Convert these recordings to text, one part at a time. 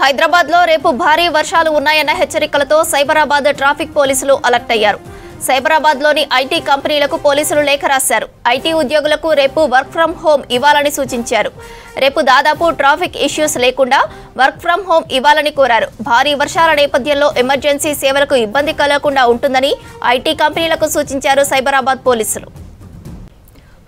హైదరాబాద్లో రేపు భారీ వర్షాలు ఉన్నాయన్న హెచ్చరికలతో సైబరాబాద్ ట్రాఫిక్ పోలీసులు అలర్ట్ అయ్యారు. సైబరాబాద్లోని ఐటీ కంపెనీలకు పోలీసులు లేఖ రాశారు. ఐటీ ఉద్యోగులకు రేపు వర్క్ ఫ్రం హోమ్ ఇవ్వాలని సూచించారు. రేపు దాదాపు ట్రాఫిక్ ఇష్యూస్ లేకుండా వర్క్ ఫ్రం హోమ్ ఇవ్వాలని కోరారు. భారీ వర్షాల నేపథ్యంలో ఎమర్జెన్సీ సేవలకు ఇబ్బంది కలగకుండా ఉంటుందని ఐటీ కంపెనీలకు సూచించారు సైబరాబాద్ పోలీసులు.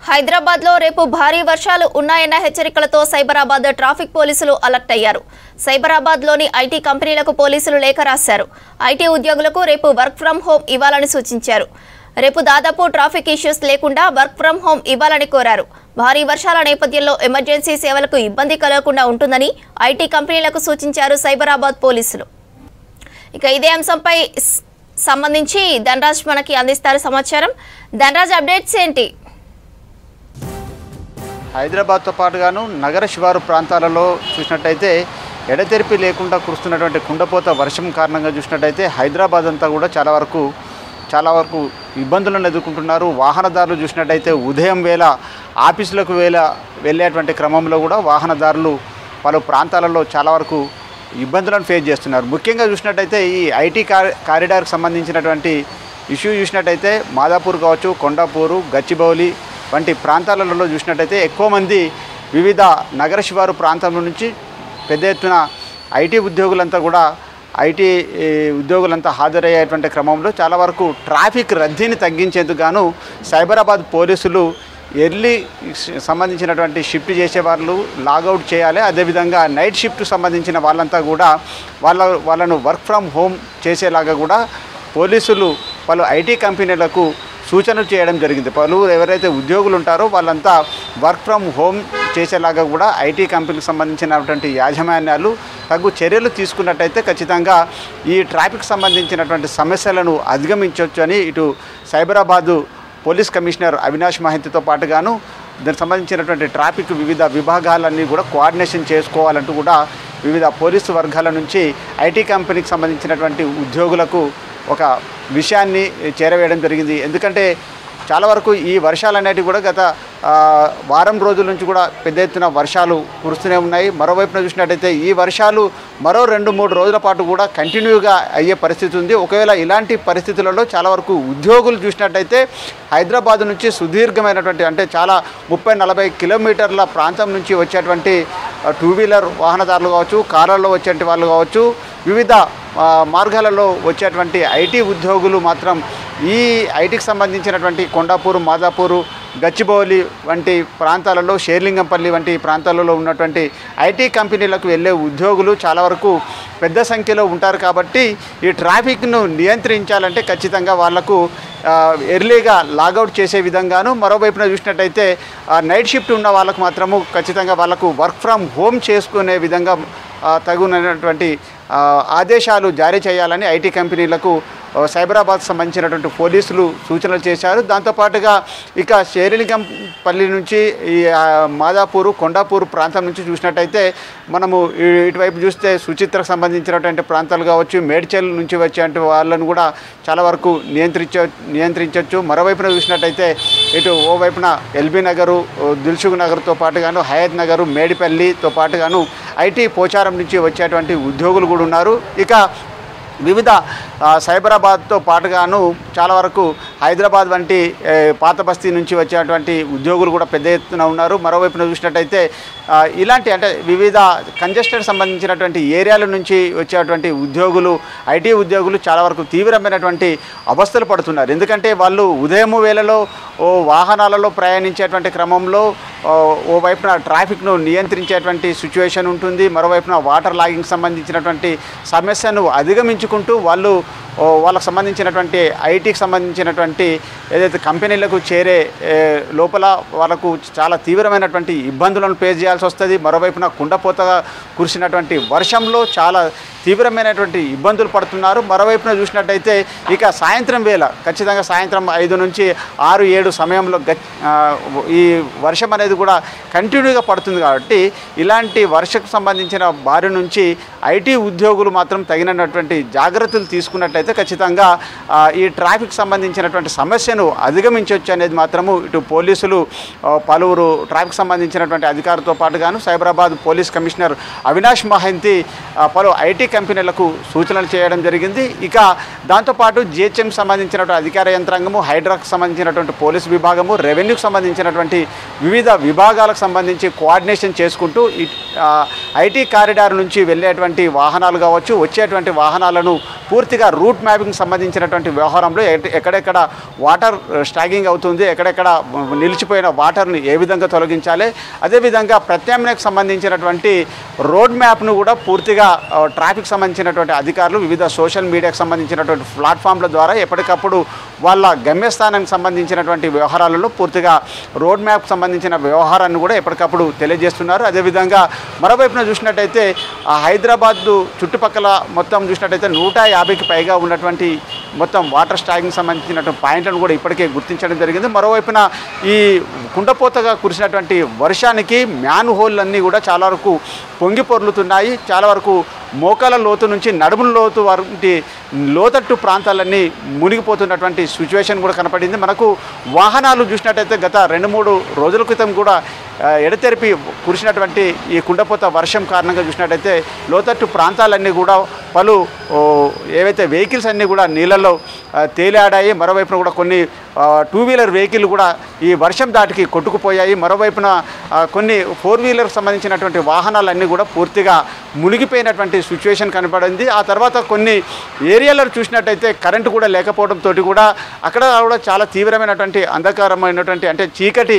హైదరాబాద్లో రేపు భారీ వర్షాలు ఉన్నాయన్న హెచ్చరికలతో సైబరాబాద్ ట్రాఫిక్ పోలీసులు అలర్ట్ అయ్యారు. సైబరాబాద్లోని ఐటీ కంపెనీలకు పోలీసులు లేఖ రాశారు. ఐటీ ఉద్యోగులకు రేపు వర్క్ ఫ్రం హోమ్ ఇవ్వాలని సూచించారు. రేపు దాదాపు ట్రాఫిక్ ఇష్యూస్ లేకుండా వర్క్ ఫ్రం హోమ్ ఇవ్వాలని కోరారు. భారీ వర్షాల నేపథ్యంలో ఎమర్జెన్సీ సేవలకు ఇబ్బంది కలగకుండా ఉంటుందని ఐటీ కంపెనీలకు సూచించారు సైబరాబాద్ పోలీసులు. ఇక ఇదే అంశంపై సంబంధించి ధనరాజ్ మనకి అందిస్తారు సమాచారం. ధనరాజ్, అప్డేట్స్ ఏంటి? హైదరాబాద్తో పాటుగాను నగర శివారు ప్రాంతాలలో చూసినట్టయితే ఎడతెరిపి లేకుండా కురుస్తున్నటువంటి కుండపోత వర్షం కారణంగా చూసినట్టయితే హైదరాబాద్ అంతా కూడా చాలా వరకు ఇబ్బందులను ఎదుర్కొంటున్నారు. వాహనదారులు చూసినట్టయితే ఉదయం వేళ ఆఫీసులకు వెళ్ళేటువంటి క్రమంలో కూడా వాహనదారులు పలు ప్రాంతాలలో చాలా వరకు ఇబ్బందులను ఫేస్ చేస్తున్నారు. ముఖ్యంగా చూసినట్టయితే ఈ ఐటీ కారిడార్కి సంబంధించినటువంటి ఇష్యూ చూసినట్టయితే మాదాపూర్ కావచ్చు, కొండాపూరు, గచ్చిబౌలి వంటి ప్రాంతాలలో చూసినట్టయితే ఎక్కువ మంది వివిధ నగర శివారు ప్రాంతాల నుంచి పెద్ద ఎత్తున ఐటీ ఉద్యోగులంతా హాజరయ్యేటువంటి క్రమంలో చాలా వరకు ట్రాఫిక్ రద్దీని తగ్గించేందుకు గాను సైబరాబాద్ పోలీసులు ఎర్లీ సంబంధించినటువంటి షిఫ్ట్ చేసే వాళ్ళు లాగౌట్ చేయాలి. అదేవిధంగా నైట్ షిఫ్ట్ సంబంధించిన వాళ్ళంతా కూడా వాళ్ళను వర్క్ ఫ్రమ్ హోమ్ చేసేలాగా కూడా పోలీసులు పలు ఐటీ కంపెనీలకు సూచనలు చేయడం జరిగింది. పలువురు ఎవరైతే ఉద్యోగులు ఉంటారో వాళ్ళంతా వర్క్ ఫ్రమ్ హోమ్ చేసేలాగా కూడా ఐటీ కంపెనీకి సంబంధించినటువంటి యాజమాన్యాలు తగు చర్యలు తీసుకున్నట్టయితే ఖచ్చితంగా ఈ ట్రాఫిక్ సంబంధించినటువంటి సమస్యలను అధిగమించవచ్చు అని ఇటు సైబరాబాదు పోలీస్ కమిషనర్ అవినాష్ మహంతితో పాటుగాను దానికి సంబంధించినటువంటి ట్రాఫిక్ వివిధ విభాగాలన్నీ కూడా కోఆర్డినేషన్ చేసుకోవాలంటూ కూడా వివిధ పోలీసు వర్గాల నుంచి ఐటీ కంపెనీకి సంబంధించినటువంటి ఉద్యోగులకు ఒక విషయాన్ని చేరవేయడం జరిగింది. ఎందుకంటే చాలా వరకు ఈ వర్షాలు అనేటివి కూడా గత వారం రోజుల నుంచి కూడా పెద్ద ఎత్తున వర్షాలు కురుస్తూనే ఉన్నాయి. మరోవైపున చూసినట్టయితే ఈ వర్షాలు మరో 2-3 రోజుల పాటు కూడా కంటిన్యూగా అయ్యే పరిస్థితి ఉంది. ఒకవేళ ఇలాంటి పరిస్థితులలో చాలా వరకు ఉద్యోగులు చూసినట్టయితే హైదరాబాద్ నుంచి సుదీర్ఘమైనటువంటి అంటే చాలా 30-40 కిలోమీటర్ల ప్రాంతం నుంచి వచ్చేటువంటి 2 వీలర్ వాహనదారులు కావచ్చు, కార్లలో వచ్చేటువంటి వాళ్ళు కావచ్చు, వివిధ మార్గాలలో వచ్చేటువంటి ఐటీ ఉద్యోగులు మాత్రం ఈ ఐటీకి సంబంధించినటువంటి కొండాపూరు, మాదాపూరు, గచ్చిబౌలి వంటి ప్రాంతాలలో, షేర్లింగంపల్లి వంటి ప్రాంతాలలో ఉన్నటువంటి ఐటీ కంపెనీలకు వెళ్ళే ఉద్యోగులు చాలా వరకు పెద్ద సంఖ్యలో ఉంటారు. కాబట్టి ఈ ట్రాఫిక్ను నియంత్రించాలంటే ఖచ్చితంగా వాళ్లకు ఎర్లీగా లాగౌట్ చేసే విధంగాను, మరోవైపున చూసినట్టయితే నైట్ షిఫ్ట్ ఉన్న వాళ్ళకు మాత్రము ఖచ్చితంగా వాళ్లకు వర్క్ ఫ్రమ్ హోమ్ చేసుకునే విధంగా తగునటువంటి ఆదేశాలు జారీ చేయాలని ఐటీ కంపెనీలకు సైబరాబాద్ సంబంధించినటువంటి పోలీసులు సూచనలు చేశారు. దాంతోపాటుగా ఇక షేర్లింగంపల్లి నుంచి ఈ మాదాపూరు, కొండాపూరు ప్రాంతం నుంచి చూసినట్టయితే మనము ఇటువైపు చూస్తే సుచిత్రకు సంబంధించినటువంటి ప్రాంతాలు కావచ్చు, మేడ్చల్ నుంచి వచ్చే వాళ్ళను కూడా చాలా వరకు నియంత్రించవచ్చు. మరోవైపున చూసినట్టయితే ఇటు ఓవైపున ఎల్బీ నగరు, దిల్సుఖ్ నగర్తో పాటుగాను హయత్ నగరు, మేడిపల్లితో పాటుగాను ఐటీ పోచారం నుంచి వచ్చేటువంటి ఉద్యోగులు కూడా ఉన్నారు. ఇక వివిధ సైబరాబాద్తో పాటుగాను చాలా వరకు హైదరాబాద్ వంటి పాత బస్తీ నుంచి వచ్చేటువంటి ఉద్యోగులు కూడా పెద్ద ఎత్తున ఉన్నారు. మరోవైపున చూసినట్టయితే ఇలాంటి అంటే వివిధ కంజెస్టెడ్ సంబంధించినటువంటి ఏరియాల నుంచి వచ్చేటువంటి ఉద్యోగులు, ఐటీ ఉద్యోగులు చాలా వరకు తీవ్రమైనటువంటి అవస్థలు పడుతున్నారు. ఎందుకంటే వాళ్ళు ఉదయం వేళలో వాహనాలలో ప్రయాణించేటువంటి క్రమంలో ఓవైపున ట్రాఫిక్ను నియంత్రించేటువంటి సిచ్యువేషన్ ఉంటుంది, మరోవైపున వాటర్ లాగింగ్ సంబంధించినటువంటి సమస్యను అధిగమించుకుంటూ వాళ్ళకు సంబంధించినటువంటి ఐటీకి సంబంధించినటువంటి ఏదైతే కంపెనీలకు చేరే లోపల వాళ్ళకు చాలా తీవ్రమైనటువంటి ఇబ్బందులను ఫేస్ చేయాల్సి వస్తుంది. మరోవైపున కుండపోతగా కురిసినటువంటి వర్షంలో చాలా తీవ్రమైనటువంటి ఇబ్బందులు పడుతున్నారు. మరోవైపున చూసినట్టయితే ఇక సాయంత్రం వేళ ఖచ్చితంగా సాయంత్రం 5 నుంచి 6, 7 సమయంలో ఈ వర్షం అనేది కూడా కంటిన్యూగా పడుతుంది. కాబట్టి ఇలాంటి వర్షకు సంబంధించిన బారి నుంచి ఐటీ ఉద్యోగులు మాత్రం తగినటువంటి జాగ్రత్తలు తీసుకున్నట్లయితే ఖచ్చితంగా ఈ ట్రాఫిక్ సంబంధించినటువంటి సమస్యను అధిగమించవచ్చు అనేది మాత్రము ఇటు పోలీసులు పలువురు ట్రాఫిక్ సంబంధించినటువంటి అధికారులతో పాటుగాను సైబరాబాద్ పోలీస్ కమిషనర్ అవినాష్ మహంతి పలు ఐటీ కంపెనీలకు సూచనలు చేయడం జరిగింది. ఇక దాంతోపాటు జిహెచ్ఎం సంబంధించినటువంటి అధికార యంత్రాంగము, హైడ్రాకు సంబంధించినటువంటి పోలీసు విభాగము, రెవెన్యూకి సంబంధించినటువంటి వివిధ విభాగాలకు సంబంధించి కోఆర్డినేషన్ చేసుకుంటూ ఐటీ కారిడార్ నుంచి వెళ్ళేటువంటి వాహనాలు కావచ్చు, వచ్చేటువంటి వాహనాలను పూర్తిగా రూట్ మ్యాపింగ్ సంబంధించినటువంటి వ్యవహారంలో ఎక్కడెక్కడ వాటర్ స్టాగింగ్ అవుతుంది, ఎక్కడెక్కడ నిలిచిపోయిన వాటర్ని ఏ విధంగా తొలగించాలి, అదేవిధంగా ప్రత్యామ్నాయకు సంబంధించినటువంటి రోడ్ మ్యాప్ను కూడా పూర్తిగా ట్రాఫిక్ సంబంధించినటువంటి అధికారులు వివిధ సోషల్ మీడియాకు సంబంధించినటువంటి ప్లాట్ఫామ్ల ద్వారా ఎప్పటికప్పుడు వాళ్ళ గమ్యస్థానానికి సంబంధించినటువంటి వ్యవహారాలలో పూర్తిగా రోడ్ మ్యాప్ సంబంధించిన వ్యవహారాన్ని కూడా ఎప్పటికప్పుడు తెలియజేస్తున్నారు. అదేవిధంగా మరోవైపున చూసినట్టయితే హైదరాబాద్ చుట్టుపక్కల మొత్తం చూసినట్టయితే 150కి పైగా ఉన్నటువంటి మొత్తం వాటర్ స్టాగింగ్ సంబంధించినటువంటి పాయింట్లను కూడా ఇప్పటికే గుర్తించడం జరిగింది. మరోవైపున ఈ కుండపోతగా కురిసినటువంటి వర్షానికి మ్యాన్ హోల్లన్నీ కూడా చాలా వరకు పొంగి పొర్లుతున్నాయి. చాలా వరకు మోకాల లోతు నుంచి నడుముల లోతు వంటి లోతట్టు ప్రాంతాలన్నీ మునిగిపోతున్నటువంటి సిచ్యువేషన్ కూడా కనపడింది. మనకు వాహనాలు చూసినట్టయితే గత 2-3 రోజుల క్రితం కూడా ఎడతెరిపి కురిసినటువంటి ఈ కుండపోత వర్షం కారణంగా చూసినట్టయితే లోతట్టు ప్రాంతాలన్నీ కూడా పలు ఏవైతే వెహికల్స్ అన్నీ కూడా నీళ్ళల్లో తేలాడాయి. మరోవైపున కూడా కొన్ని 2 వీలర్ వెహికల్ కూడా ఈ వర్షం దాటికి కొట్టుకుపోయాయి. మరోవైపున కొన్ని 4 వీలర్ సంబంధించినటువంటి వాహనాలన్నీ కూడా పూర్తిగా మునిగిపోయినటువంటి సిచ్యువేషన్ కనపడింది. ఆ తర్వాత కొన్ని ఏరియాలలో చూసినట్టయితే కరెంటు కూడా లేకపోవడంతో కూడా అక్కడ కూడా చాలా తీవ్రమైనటువంటి అంధకారమైనటువంటి అంటే చీకటి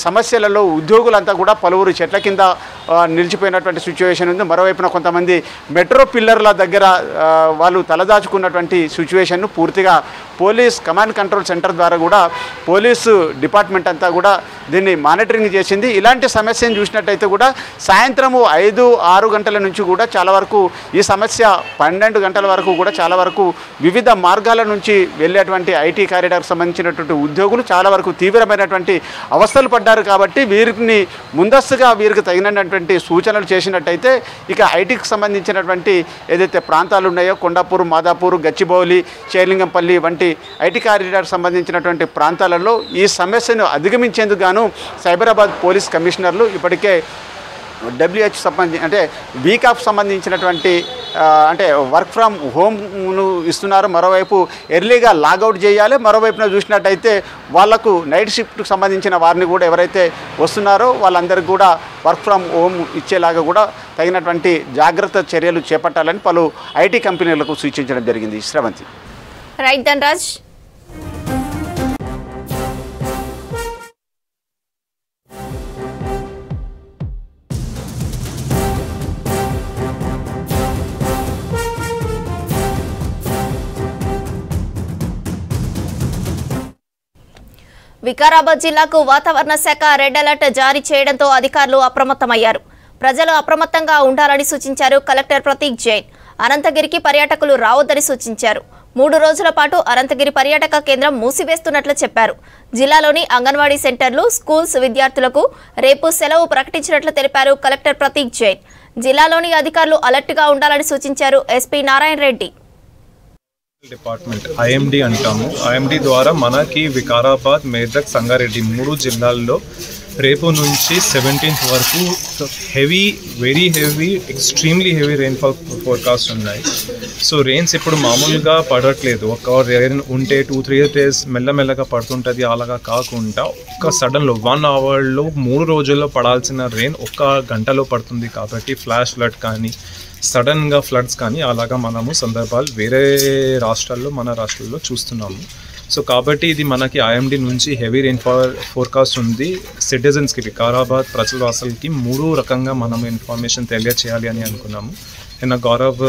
సమస్యలలో ఉద్యోగులంతా కూడా పలువురు చెట్ల కింద నిలిచిపోయినటువంటి సిచ్యువేషన్ ఉంది. మరోవైపున కొంతమంది మెట్రో పిల్లర్ల దగ్గర వాళ్ళు తలదాచుకున్నటువంటి సిచ్యువేషన్ను పూర్తిగా పోలీస్ కమాండ్ కంట్రోల్ సెంటర్ ద్వారా కూడా పోలీసు డిపార్ట్మెంట్ అంతా కూడా దీన్ని మానిటరింగ్ చేసింది. ఇలాంటి సమస్యను చూసినట్టయితే కూడా సాయంత్రము 5-6 గంటల నుంచి కూడా చాలా వరకు ఈ సమస్య 12 గంటల వరకు కూడా చాలా వరకు వివిధ మార్గాల నుంచి వెళ్ళేటువంటి ఐటీ కారిడార్కి సంబంధించినటువంటి ఉద్యోగులు చాలా వరకు తీవ్రమైనటువంటి అవస్థలు పడ్డారు. కాబట్టి వీరిని ముందస్తుగా వీరికి తగినటువంటి సూచనలు చేసినట్టయితే ఇక ఐటీకి సంబంధించినటువంటి ఏదైతే ప్రాంతాలు ఉన్నాయో కొండాపూర్, మాదాపూర్, గచ్చిబౌలి, చేర్లింగంపల్లి వంటి ఐటీ కారిడార్ సంబంధించినటువంటి ప్రాంతాలలో ఈ సమస్యను అధిగమించేందుకు గాను సైబరాబాద్ పోలీస్ కమిషనర్లు ఇప్పటికే WH సంబంధించి అంటే వీక్ ఆఫ్ సంబంధించినటువంటి అంటే వర్క్ ఫ్రమ్ హోమ్ను ఇస్తున్నారు. మరోవైపు ఎర్లీగా లాగౌట్ చేయాలి. మరోవైపున చూసినట్టయితే వాళ్లకు నైట్ షిఫ్ట్కి సంబంధించిన వారిని కూడా ఎవరైతే వస్తున్నారో వాళ్ళందరికీ కూడా వర్క్ ఫ్రమ్ హోమ్ ఇచ్చేలాగా కూడా తగినటువంటి జాగ్రత్త చర్యలు చేపట్టాలని పలు ఐటీ కంపెనీలకు సూచించడం జరిగింది. శ్రవంతి. రైట్ ధనరాజ్. వికారాబాద్ జిల్లాకు వాతావరణ శాఖ రెడ్ అలర్ట్ జారీ చేయడంతో అధికారులు అప్రమత్తమయ్యారు. ప్రజలు అప్రమత్తంగా ఉండాలని సూచించారు కలెక్టర్ ప్రతీక్ జైన్. అనంతగిరికి పర్యాటకులు రావద్దని సూచించారు. 3 రోజుల పాటు అనంతగిరి పర్యాటక కేంద్రం మూసివేస్తున్నట్లు చెప్పారు. జిల్లాలోని అంగన్వాడీ సెంటర్లు, స్కూల్స్ విద్యార్థులకు రేపు సెలవు ప్రకటించినట్లు తెలిపారు కలెక్టర్ ప్రతీక్ జైన్. జిల్లాలోని అధికారులు అలర్ట్గా ఉండాలని సూచించారు SP Narayana Reddy. Department IMD అంటాము. ఐఎండి ద్వారా మనకి వికారాబాద్, మేదక్, సంగారెడ్డి 3 జిల్లాల్లో రేపు నుంచి 17th వరకు very heavy, extremely heavy rainfall forecast ఉన్నాయి. సో రెయిన్స్ ఇప్పుడు మామూలుగా పడట్లేదు. ఒక రెయిన్ ఉంటే 2-3 days మెల్లమెల్లగా పడుతుంటుంది. అలాగా కాకుండా ఒక్క సడన్లో 1 hourలో 3 రోజుల్లో పడాల్సిన రెయిన్ 1 గంటలో పడుతుంది. కాబట్టి ఫ్లాష్ ఫ్లడ్ కానీ సడన్గా ఫ్లడ్స్ కానీ అలాగా మనము సందర్భాలు వేరే రాష్ట్రాల్లో మన రాష్ట్రాల్లో చూస్తున్నాము. సో కాబట్టి ఇది మనకి ఐఎండి నుంచి హెవీ రెయిన్ఫాల్ ఫోర్కాస్ట్ ఉంది. సిటిజన్స్కి, వికారాబాద్ ప్రజలవాసులకి 3 రకంగా మనం ఇన్ఫర్మేషన్ తెలియచేయాలి అని అనుకున్నాము. నిన్న గౌరవ్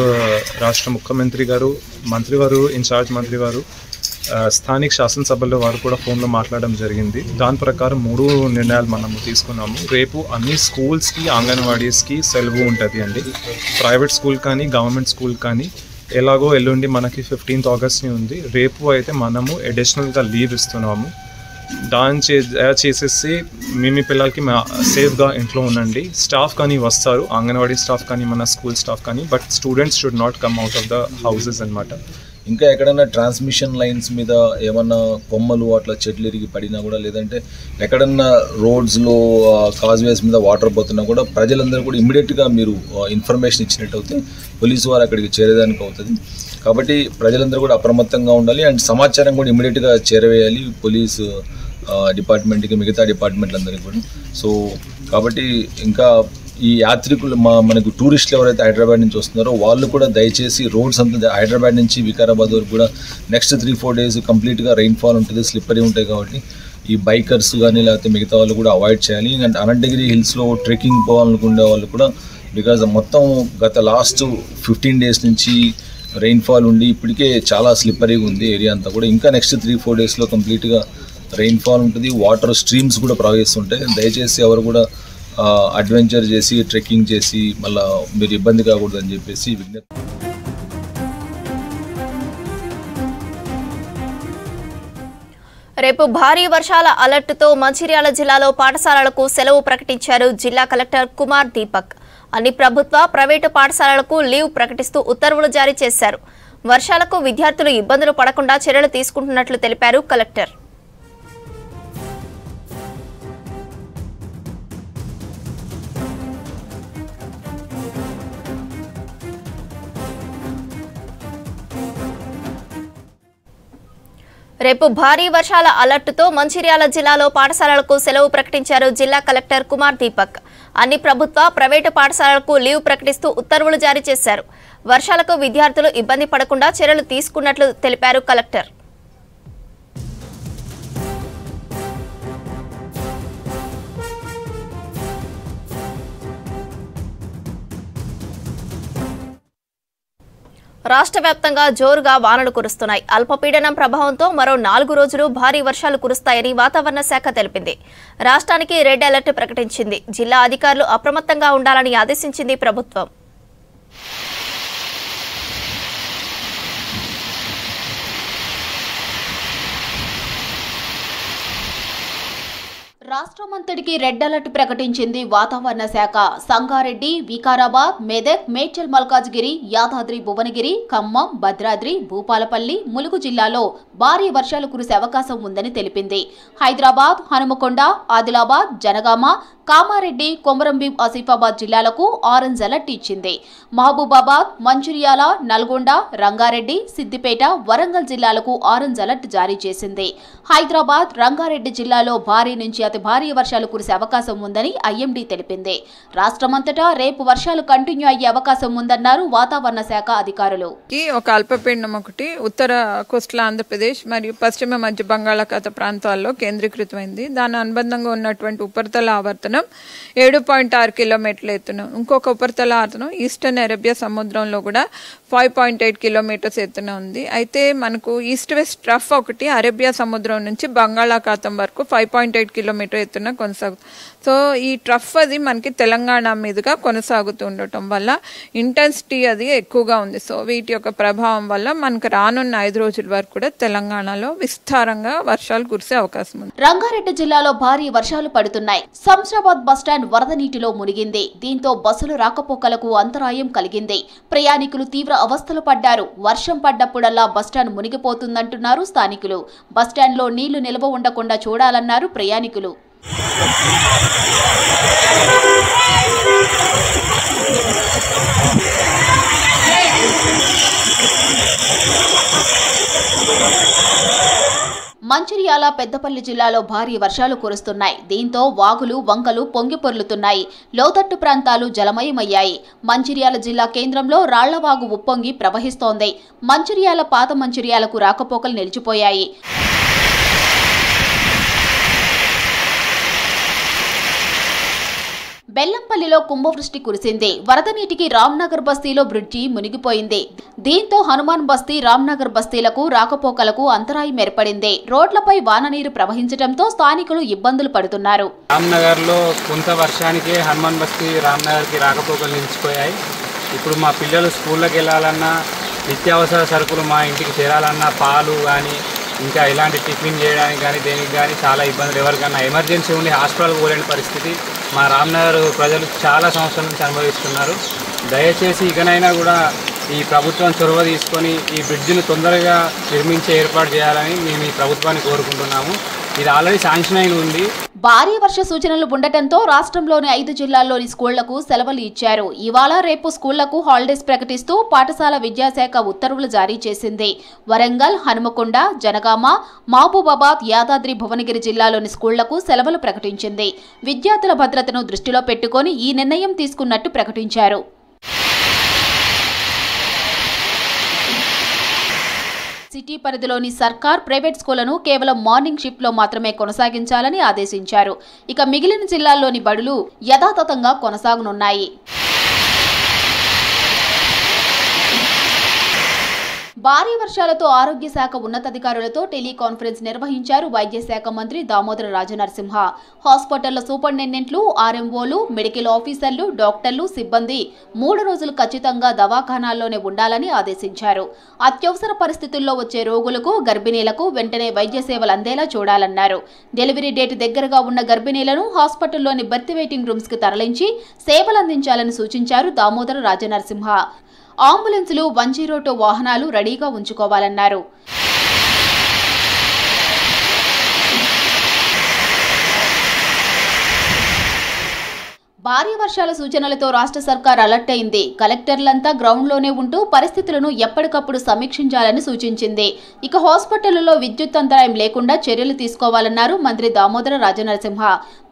రాష్ట్ర ముఖ్యమంత్రి గారు, మంత్రి వారు, ఇన్ఛార్జ్ మంత్రి వారు స్థానిక శాసనసభలో వారు కూడా ఫోన్లో మాట్లాడడం జరిగింది. దాని ప్రకారం 3 నిర్ణయాలు మనము తీసుకున్నాము. రేపు అన్ని స్కూల్స్కి అంగన్వాడీస్కి సెలవు ఉంటుంది అండి. ప్రైవేట్ స్కూల్ కానీ గవర్నమెంట్ స్కూల్ కానీ ఎలాగో ఎల్లుండి మనకి 15th ఆగస్ట్ని ఉంది. రేపు అయితే మనము అడిషనల్గా లీవ్ ఇస్తున్నాము. చేసేసి మీ పిల్లలకి సేఫ్గా ఇంట్లో ఉండండి. స్టాఫ్ కానీ వస్తారు, అంగన్వాడీ స్టాఫ్ కానీ మన స్కూల్ స్టాఫ్ కానీ, but students should not come out of the houses అన్నమాట. ఇంకా ఎక్కడైనా ట్రాన్స్మిషన్ లైన్స్ మీద ఏమన్నా కొమ్మలు అట్లా చెట్లు ఇరిగి పడినా కూడా, లేదంటే ఎక్కడన్నా రోడ్స్లో కాజ్వేస్ మీద వాటర్ పోతున్నా కూడా ప్రజలందరూ కూడా ఇమ్మీడియట్గా మీరు ఇన్ఫర్మేషన్ ఇచ్చినట్టు అయితే పోలీసు వారు అక్కడికి చేరేదానికి అవుతుంది. కాబట్టి ప్రజలందరూ కూడా అప్రమత్తంగా ఉండాలి అండ్ సమాచారం కూడా ఇమ్మీడియట్గా చేరవేయాలి పోలీసు డిపార్ట్మెంట్కి, మిగతా డిపార్ట్మెంట్లందరికీ కూడా. సో కాబట్టి ఇంకా ఈ యాత్రికులు మనకు టూరిస్టులు ఎవరైతే హైదరాబాద్ నుంచి వస్తున్నారో వాళ్ళు కూడా దయచేసి రోడ్స్ అంతా హైదరాబాద్ నుంచి వికారాబాద్ వరకు కూడా నెక్స్ట్ 3-4 days కంప్లీట్గా రెయిన్ఫాల్ ఉంటుంది, స్లిప్పరీ ఉంటాయి. కాబట్టి ఈ బైకర్స్ కానీ లేకపోతే మిగతా వాళ్ళు కూడా అవాయిడ్ చేయాలి. అండ్ అనంతగిరి హిల్స్లో ట్రెక్కింగ్ పోవాలనుకునే వాళ్ళు కూడా, బికాజ్ మొత్తం గత లాస్ట్ 15 days నుంచి రెయిన్ఫాల్ ఉండి ఇప్పటికే చాలా స్లిప్పరీగా ఉంది ఏరియా అంతా కూడా. ఇంకా నెక్స్ట్ 3-4 daysలో కంప్లీట్గా రెయిన్ఫాల్ ఉంటుంది, వాటర్ స్ట్రీమ్స్ కూడా ప్రవహిస్తుంటాయి. దయచేసి ఎవరు కూడా అడ్వెంచర్ చేసి ట్రెక్కింగ్ చేసి మళ్ళీ మీరు ఇబ్బంది కాకూడదని చెప్పేసి విజ్ఞప్తి. రేపు భారీ వర్షాల అలర్టుతో మంచిర్యాల జిల్లాలో పాఠశాలలకు సెలవు ప్రకటించారు జిల్లా కలెక్టర్ కుమార్ దీపక్. అన్ని ప్రభుత్వ, ప్రైవేటు పాఠశాలలకు లీవ్ ప్రకటిస్తూ ఉత్తర్వులు జారీ చేశారు. వర్షాలకు విద్యార్థులు ఇబ్బందులు పడకుండా చర్యలు తీసుకుంటున్నట్లు తెలిపారు కలెక్టర్. రేపు భారీ వర్షాల అలర్టుతో మంచిర్యాల జిల్లాలో పాఠశాలలకు సెలవు ప్రకటించారు జిల్లా కలెక్టర్ కుమార్ దీపక్. అన్ని ప్రభుత్వ, ప్రైవేటు పాఠశాలలకు లీవ్ ప్రకటిస్తూ ఉత్తర్వులు జారీ చేశారు. వర్షాలకు విద్యార్థులు ఇబ్బంది పడకుండా చర్యలు తీసుకున్నట్లు తెలిపారు కలెక్టర్. రాష్ట్ర వ్యాప్తంగా జోరుగా వానలు కురుస్తున్నాయి. అల్పపీడనం ప్రభావంతో మరో 4 రోజులు భారీ వర్షాలు కురుస్తాయని వాతావరణ శాఖ తెలిపింది. రాష్ట్రానికి రెడ్ అలర్ట్ ప్రకటించింది. జిల్లా అధికారులు అప్రమత్తంగా ఉండాలని ఆదేశించింది ప్రభుత్వం. రాష్ట్రమంతటికి రెడ్ అలర్ట్ ప్రకటించింది వాతావరణ శాఖ. సంగారెడ్డి, వికారాబాద్, మెదక్, మేడ్చల్ మల్కాజ్గిరి, యాదాద్రి భువనగిరి, ఖమ్మం, భద్రాద్రి, భూపాలపల్లి, ములుగు జిల్లాలో భారీ వర్షాలు కురిసే అవకాశం ఉందని తెలిపింది. హైదరాబాద్, హనుమకొండ, ఆదిలాబాద్, జనగామ, కామారెడ్డి, కొమరంభీం, ఆసిఫాబాద్ జిల్లాలకు ఆరెంజ్ అలర్ట్ ఇచ్చింది. మహబూబాబాద్, మంచిర్యాల, నల్గొండ, రంగారెడ్డి, సిద్దిపేట, వరంగల్ జిల్లాలకు ఆరెంజ్ అలర్ట్ జారీ చేసింది. హైదరాబాద్, రంగారెడ్డి జిల్లాలో భారీ నుంచి అతి భారీ వర్షాలు కురిసే అవకాశం ఉందని ఐఎండీ తెలిపింది. రాష్ట్రమంతటా రేపు వర్షాలు కంటిన్యూ అయ్యే అవకాశం ఉందన్నారు వాతావరణ శాఖ అధికారులు. ఒక అల్పపీడనం ఒకటి ఉత్తర కోస్టల్ ఆంధ్రప్రదేశ్ మరియు పశ్చిమ మధ్య బంగాళాఖాత ప్రాంతాల్లో కేంద్రీకృతమైంది. దాని అనుబంధంగా ఉన్నటువంటి ఉపరితల ఆవర్తనం 7.6 కిలోమీటర్ల ఎత్తున, ఇంకొక ఉపరితల ఆవర్తనం ఈస్టర్న్ అరేబియా సముద్రంలో కూడా 5.8 కిలోమీటర్స్ ఎత్తున ఉంది. అయితే మనకు ఈస్ట్ వెస్ట్ ట్రఫ్ ఒకటి అరేబియా సముద్రం నుంచి బంగాళాఖాతం వరకు 5.8 కిలోమీటర్ ఎత్తున కొనసాగుతుంది. సో ఈ ట్రఫ్ అది మనకి తెలంగాణ మీదుగా కొనసాగుతూ ఉండటం వల్ల ఇంటెన్సిటీ అది ఎక్కువగా ఉంది. సో వీటి యొక్క ప్రభావం వల్ల మనకు రానున్న 5 రోజుల వరకు కూడా తెలంగాణలో విస్తారంగా వర్షాలు కురిసే అవకాశం ఉంది. రంగారెడ్డి జిల్లాలో భారీ వర్షాలు పడుతున్నాయి. శంషాబాద్ బస్టాండ్ వరద నీటిలో మునిగింది. దీంతో బస్సులు రాకపోకలకు అంతరాయం కలిగింది. ప్రయాణికులు తీవ్ర అవస్థలు పడ్డారు. వర్షం పడ్డప్పుడల్లా బస్టాండ్ మునిగిపోతుందంటున్నారు స్థానికులు. బస్టాండ్లో నీళ్లు నిల్వ ఉండకుండా చూడాలన్నారు ప్రయాణికులు. మంచిర్యాల, పెద్దపల్లి జిల్లాలో భారీ వర్షాలు కురుస్తున్నాయి. దీంతో వాగులు, వంకలు పొంగి పొర్లుతున్నాయి. లోతట్టు ప్రాంతాలు జలమయమయ్యాయి. మంచిర్యాల జిల్లా కేంద్రంలో రాళ్లవాగు ఉప్పొంగి ప్రవహిస్తోంది. మంచిర్యాల, పాత మంచిర్యాలకు రాకపోకలు నిలిచిపోయాయి. బెల్లంపల్లిలో కుంభవృష్టి కురిసింది. వరద నీటికి రామ్నగర్ బస్తీలో బ్రిడ్జి మునిగిపోయింది. దీంతో హనుమాన్ బస్తీ, రామ్నగర్ బస్తీలకు రాకపోకలకు అంతరాయం ఏర్పడింది. రోడ్లపై వాన నీరు ప్రవహించడంతో స్థానికులు ఇబ్బందులు పడుతున్నారు. రామ్నగర్ లో కొంత వర్షానికి హనుమాన్ బస్తీ, రామ్నగర్ కి రాకపోకలు నిలిచిపోయాయి. ఇప్పుడు మా పిల్లలు స్కూళ్ళకి వెళ్ళాలన్నా, నిత్యావసర సరుకులు మా ఇంటికి చేరాలన్నా, పాలు కానీ ఇంకా ఇలాంటి టిఫిన్ చేయడానికి కానీ దేనికి కానీ చాలా ఇబ్బందులు. ఎవరికన్నా ఎమర్జెన్సీ ఉండి హాస్పిటల్కి పోలేని పరిస్థితి మా రామ్నగర్ ప్రజలు చాలా సంవత్సరాల నుంచి అనుభవిస్తున్నారు. దయచేసి ఇకనైనా కూడా ఈ ప్రభుత్వం చొరవ తీసుకొని ఈ బ్రిడ్జిని తొందరగా నిర్మించే ఏర్పాటు చేయాలని మేము ఈ ప్రభుత్వాన్ని కోరుకుంటున్నాము. ఇది ఆల్రెడీ శాంక్షన్ అయిన ఉంది. భారీ వర్ష సూచనలు ఉండటంతో రాష్ట్రంలోని 5 జిల్లాల్లోని స్కూళ్లకు సెలవులు ఇచ్చారు. ఇవాళ రేపు స్కూళ్లకు హాలిడేస్ ప్రకటిస్తూ పాఠశాల విద్యాశాఖ ఉత్తర్వులు జారీ చేసింది. వరంగల్, హనుమకొండ, జనగామ, మహబూబాబాద్, యాదాద్రి భువనగిరి జిల్లాలోని స్కూళ్లకు సెలవులు ప్రకటించింది. విద్యార్థుల భద్రతను దృష్టిలో పెట్టుకొని ఈ నిర్ణయం తీసుకున్నట్టు ప్రకటించారు. సిటీ పరిధిలోని సర్కార్, ప్రైవేట్ స్కూళ్లను కేవలం మార్నింగ్ షిఫ్ట్ లో మాత్రమే కొనసాగించాలని ఆదేశించారు. ఇక మిగిలిన జిల్లాల్లోని బడులు యథాతథంగా కొనసాగనున్నాయి. భారీ వర్షాలతో ఆరోగ్య శాఖ ఉన్నతాధికారులతో టెలికాన్ఫరెన్స్ నిర్వహించారు వైద్య శాఖ మంత్రి దామోదర రాజనరసింహ. హాస్పిటళ్ల సూపరింటెండెంట్లు, ఆర్ఎంఓలు, మెడికల్ ఆఫీసర్లు, డాక్టర్లు, సిబ్బంది 3 రోజులు ఖచ్చితంగా దవాఖానాల్లోనే ఉండాలని ఆదేశించారు. అత్యవసర పరిస్థితుల్లో వచ్చే రోగులకు, గర్భిణీలకు వెంటనే వైద్య సేవలు అందేలా చూడాలన్నారు. డెలివరీ డేట్ దగ్గరగా ఉన్న గర్భిణీలను హాస్పిటల్లోని బర్త్ వెయిటింగ్ రూమ్స్ కి తరలించి సేవలందించాలని సూచించారు దామోదర రాజనరసింహ. అంబులెన్సులు, 102 వాహనాలు రెడీగా ఉంచుకోవాలన్నారు. భారీ వర్షాల సూచనలతో రాష్ట్ర సర్కార్ అలర్ట్ అయింది. కలెక్టర్లంతా గ్రౌండ్లోనే ఉంటూ పరిస్థితులను ఎప్పటికప్పుడు సమీక్షించాలని సూచించింది. ఇక హాస్పిటళ్లలో విద్యుత్ అంతరాయం లేకుండా చర్యలు తీసుకోవాలన్నారు మంత్రి దామోదర రాజనరసింహ.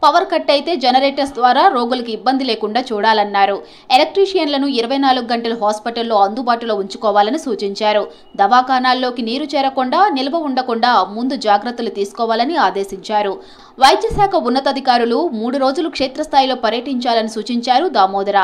పవర్ కట్ అయితే జనరేటర్స్ ద్వారా రోగులకు ఇబ్బంది లేకుండా చూడాలన్నారు. ఎలక్ట్రీషియన్లను 24 గంటలు హాస్పిటల్లో అందుబాటులో ఉంచుకోవాలని సూచించారు. దవాఖానాల్లోకి నీరు చేరకుండా, నిల్వ ఉండకుండా ముందు జాగ్రత్తలు తీసుకోవాలని ఆదేశించారు. వైద్య శాఖ ఉన్నతాధికారులు 3 రోజులు క్షేత్రస్థాయిలో పర్యటించాలని సూచించారు దామోదర.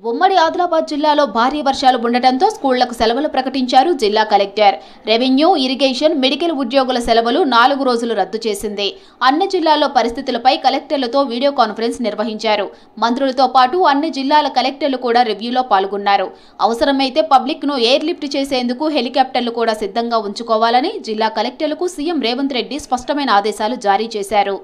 ఉమ్మడి ఆదిలాబాద్ జిల్లాలో భారీ వర్షాలు ఉండటంతో స్కూళ్లకు సెలవులు ప్రకటించారు జిల్లా కలెక్టర్. రెవెన్యూ, ఇరిగేషన్, మెడికల్ ఉద్యోగుల సెలవులు 4 రోజులు రద్దు చేసింది. అన్ని జిల్లాల్లో పరిస్థితులపై కలెక్టర్లతో వీడియో కాన్ఫరెన్స్ నిర్వహించారు. మంత్రులతో పాటు అన్ని జిల్లాల కలెక్టర్లు కూడా రివ్యూలో పాల్గొన్నారు. అవసరమైతే పబ్లిక్ ను ఎయిర్ లిఫ్ట్ చేసేందుకు హెలికాప్టర్లు కూడా సిద్ధంగా ఉంచుకోవాలని జిల్లా కలెక్టర్లకు సీఎం రేవంత్ రెడ్డి స్పష్టమైన ఆదేశాలు జారీ చేశారు.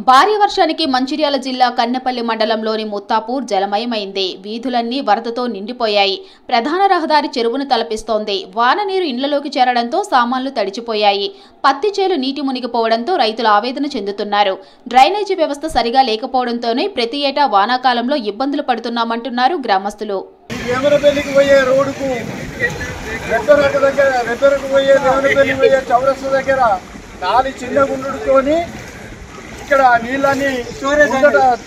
భారీ వర్షానికి మంచిర్యాల జిల్లా కన్నెపల్లి మండలంలోని ముత్తాపూర్ జలమయమైంది. వీధులన్నీ వరదతో నిండిపోయాయి. ప్రధాన రహదారి చెరువును తలపిస్తోంది. వాన నీరు ఇండ్లలోకి చేరడంతో సామాన్లు తడిచిపోయాయి. పత్తి చేలు నీటి మునిగిపోవడంతో రైతులు ఆవేదన చెందుతున్నారు. డ్రైనేజీ వ్యవస్థ సరిగా లేకపోవడంతోనే ప్రతి ఏటా వానాకాలంలో ఇబ్బందులు పడుతున్నామంటున్నారు గ్రామస్తులు. ఇక్కడ నీళ్ళని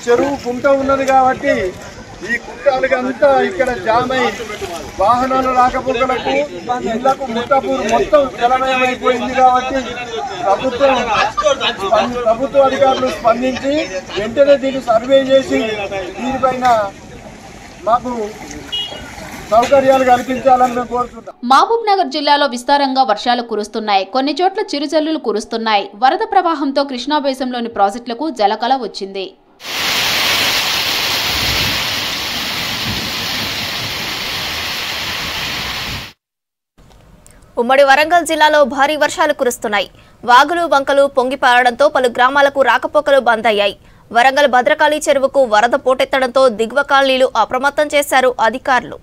చెరువు కుంట ఉన్నది కాబట్టి ఈ కుంటాలకంతా ఇక్కడ జామ్ అయి వాహనాలు రాకపోకలకు, ఇళ్లకు ముత్తాపూర్ మొత్తం జలమయమైపోయింది. కాబట్టి ప్రభుత్వ అధికారులు స్పందించి వెంటనే దీన్ని సర్వే చేసి దీనిపైన మాకు సౌకర్యాలు కల్పించాలని మేము కోరుతున్నాం. మహబూబ్ నగర్ జిల్లాలో విస్తారంగా వర్షాలు కురుస్తున్నాయి. కొన్ని చోట్ల చిరుజల్లులు కురుస్తున్నాయి. వరద ప్రవాహంతో కృష్ణా బేసిన్లోని ప్రాజెక్టులకు జలకళ వచ్చింది. ఉమ్మడి వరంగల్ జిల్లాలో భారీ వర్షాలు కురుస్తున్నాయి. వాగులు, వంకలు పొంగిపారడంతో పలు గ్రామాలకు రాకపోకలు బంద్ అయ్యాయి. వరంగల్ భద్రకాళి చెరువుకు వరద పోటెత్తడంతో దిగువ కాలనీలు అప్రమత్తం చేశారు అధికారులు.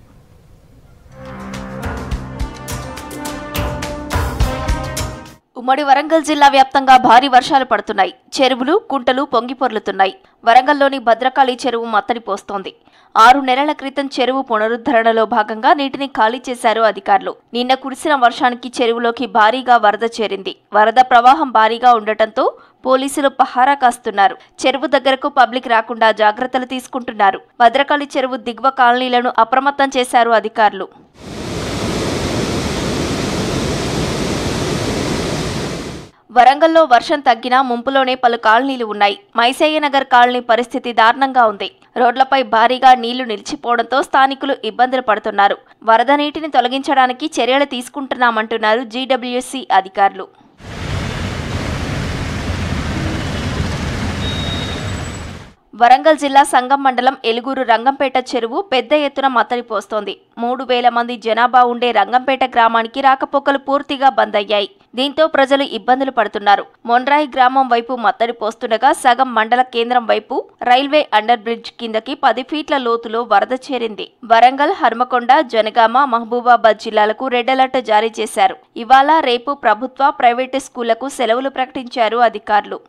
ఉమ్మడి వరంగల్ జిల్లా వ్యాప్తంగా భారీ వర్షాలు పడుతున్నాయి. చెరువులు, కుంటలు పొంగిపొర్లుతున్నాయి. వరంగల్లోని భద్రకాళి చెరువు మత్తడి పోస్తోంది. 6 నెలల క్రితం చెరువు పునరుద్ధరణలో భాగంగా నీటిని ఖాళీ చేశారు అధికారులు. నిన్న కురిసిన వర్షానికి చెరువులోకి భారీగా వరద చేరింది. వరద ప్రవాహం భారీగా ఉండటంతో పోలీసులు పహారా కాస్తున్నారు. చెరువు దగ్గరకు పబ్లిక్ రాకుండా జాగ్రత్తలు తీసుకుంటున్నారు. భద్రకాళి చెరువు దిగువ కాలనీలను అప్రమత్తం చేశారు అధికారులు. వరంగల్లో వర్షం తగ్గినా ముంపులోనే పలు కాలనీలు ఉన్నాయి. మైసయ్య నగర్ కాలనీ పరిస్థితి దారుణంగా ఉంది. రోడ్లపై భారీగా నీళ్లు నిలిచిపోవడంతో స్థానికులు ఇబ్బందులు పడుతున్నారు. వరద నీటిని తొలగించడానికి చర్యలు తీసుకుంటున్నామంటున్నారు జీడబ్ల్యూసీ అధికారులు. వరంగల్ జిల్లా సంగం మండలం ఎలుగూరు రంగంపేట చెరువు పెద్ద ఎత్తున మత్తడి పోస్తోంది. 3000 మంది జనాభా ఉండే రంగంపేట గ్రామానికి రాకపోకలు పూర్తిగా బంద్ అయ్యాయి. దీంతో ప్రజలు ఇబ్బందులు పడుతున్నారు. మొన్రాయి గ్రామం వైపు మత్తడి పోస్తుండగా సగం మండల కేంద్రం వైపు రైల్వే అండర్ బ్రిడ్జ్ కిందకి 10 ఫీట్ల లోతులో వరద చేరింది. వరంగల్, హర్మకొండ, జనగామ, మహబూబాబాద్ జిల్లాలకు రెడ్ అలర్ట్ జారీ చేశారు. ఇవాళ, రేపు ప్రభుత్వ, ప్రైవేటు స్కూళ్లకు సెలవులు ప్రకటించారు అధికారులు.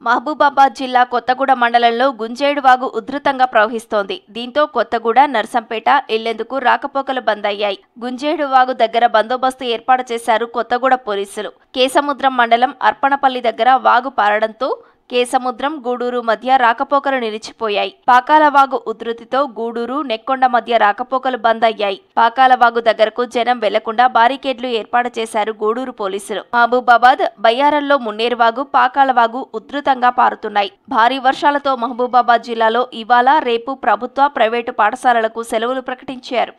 మహబూబాబాద్ జిల్లా కొత్తగూడ మండలంలో గుంజేడు వాగు ఉధృతంగా ప్రవహిస్తోంది. దీంతో కొత్తగూడ, నర్సంపేట, ఇల్లెందుకు రాకపోకలు బంద్ అయ్యాయి. గుంజేడు వాగు దగ్గర బందోబస్తు ఏర్పాటు చేశారు కొత్తగూడ పోలీసులు. కేసముద్రం మండలం అర్పణపల్లి దగ్గర వాగు పారడంతో కేసముద్రం, గూడూరు మధ్య రాకపోకలు నిలిచిపోయాయి. పాకాలవాగు ఉధృతితో గూడూరు, నెక్కొండ మధ్య రాకపోకలు బంద్ అయ్యాయి. పాకాలవాగు దగ్గరకు జనం వెళ్లకుండా బారికేడ్లు ఏర్పాటు చేశారు గూడూరు పోలీసులు. మహబూబాబాద్, బయ్యారంలో మున్నేరువాగు, పాకాలవాగు ఉధృతంగా పారుతున్నాయి. భారీ వర్షాలతో మహబూబాబాద్ జిల్లాలో ఇవాళ, రేపు ప్రభుత్వ, ప్రైవేటు పాఠశాలలకు సెలవులు ప్రకటించారు.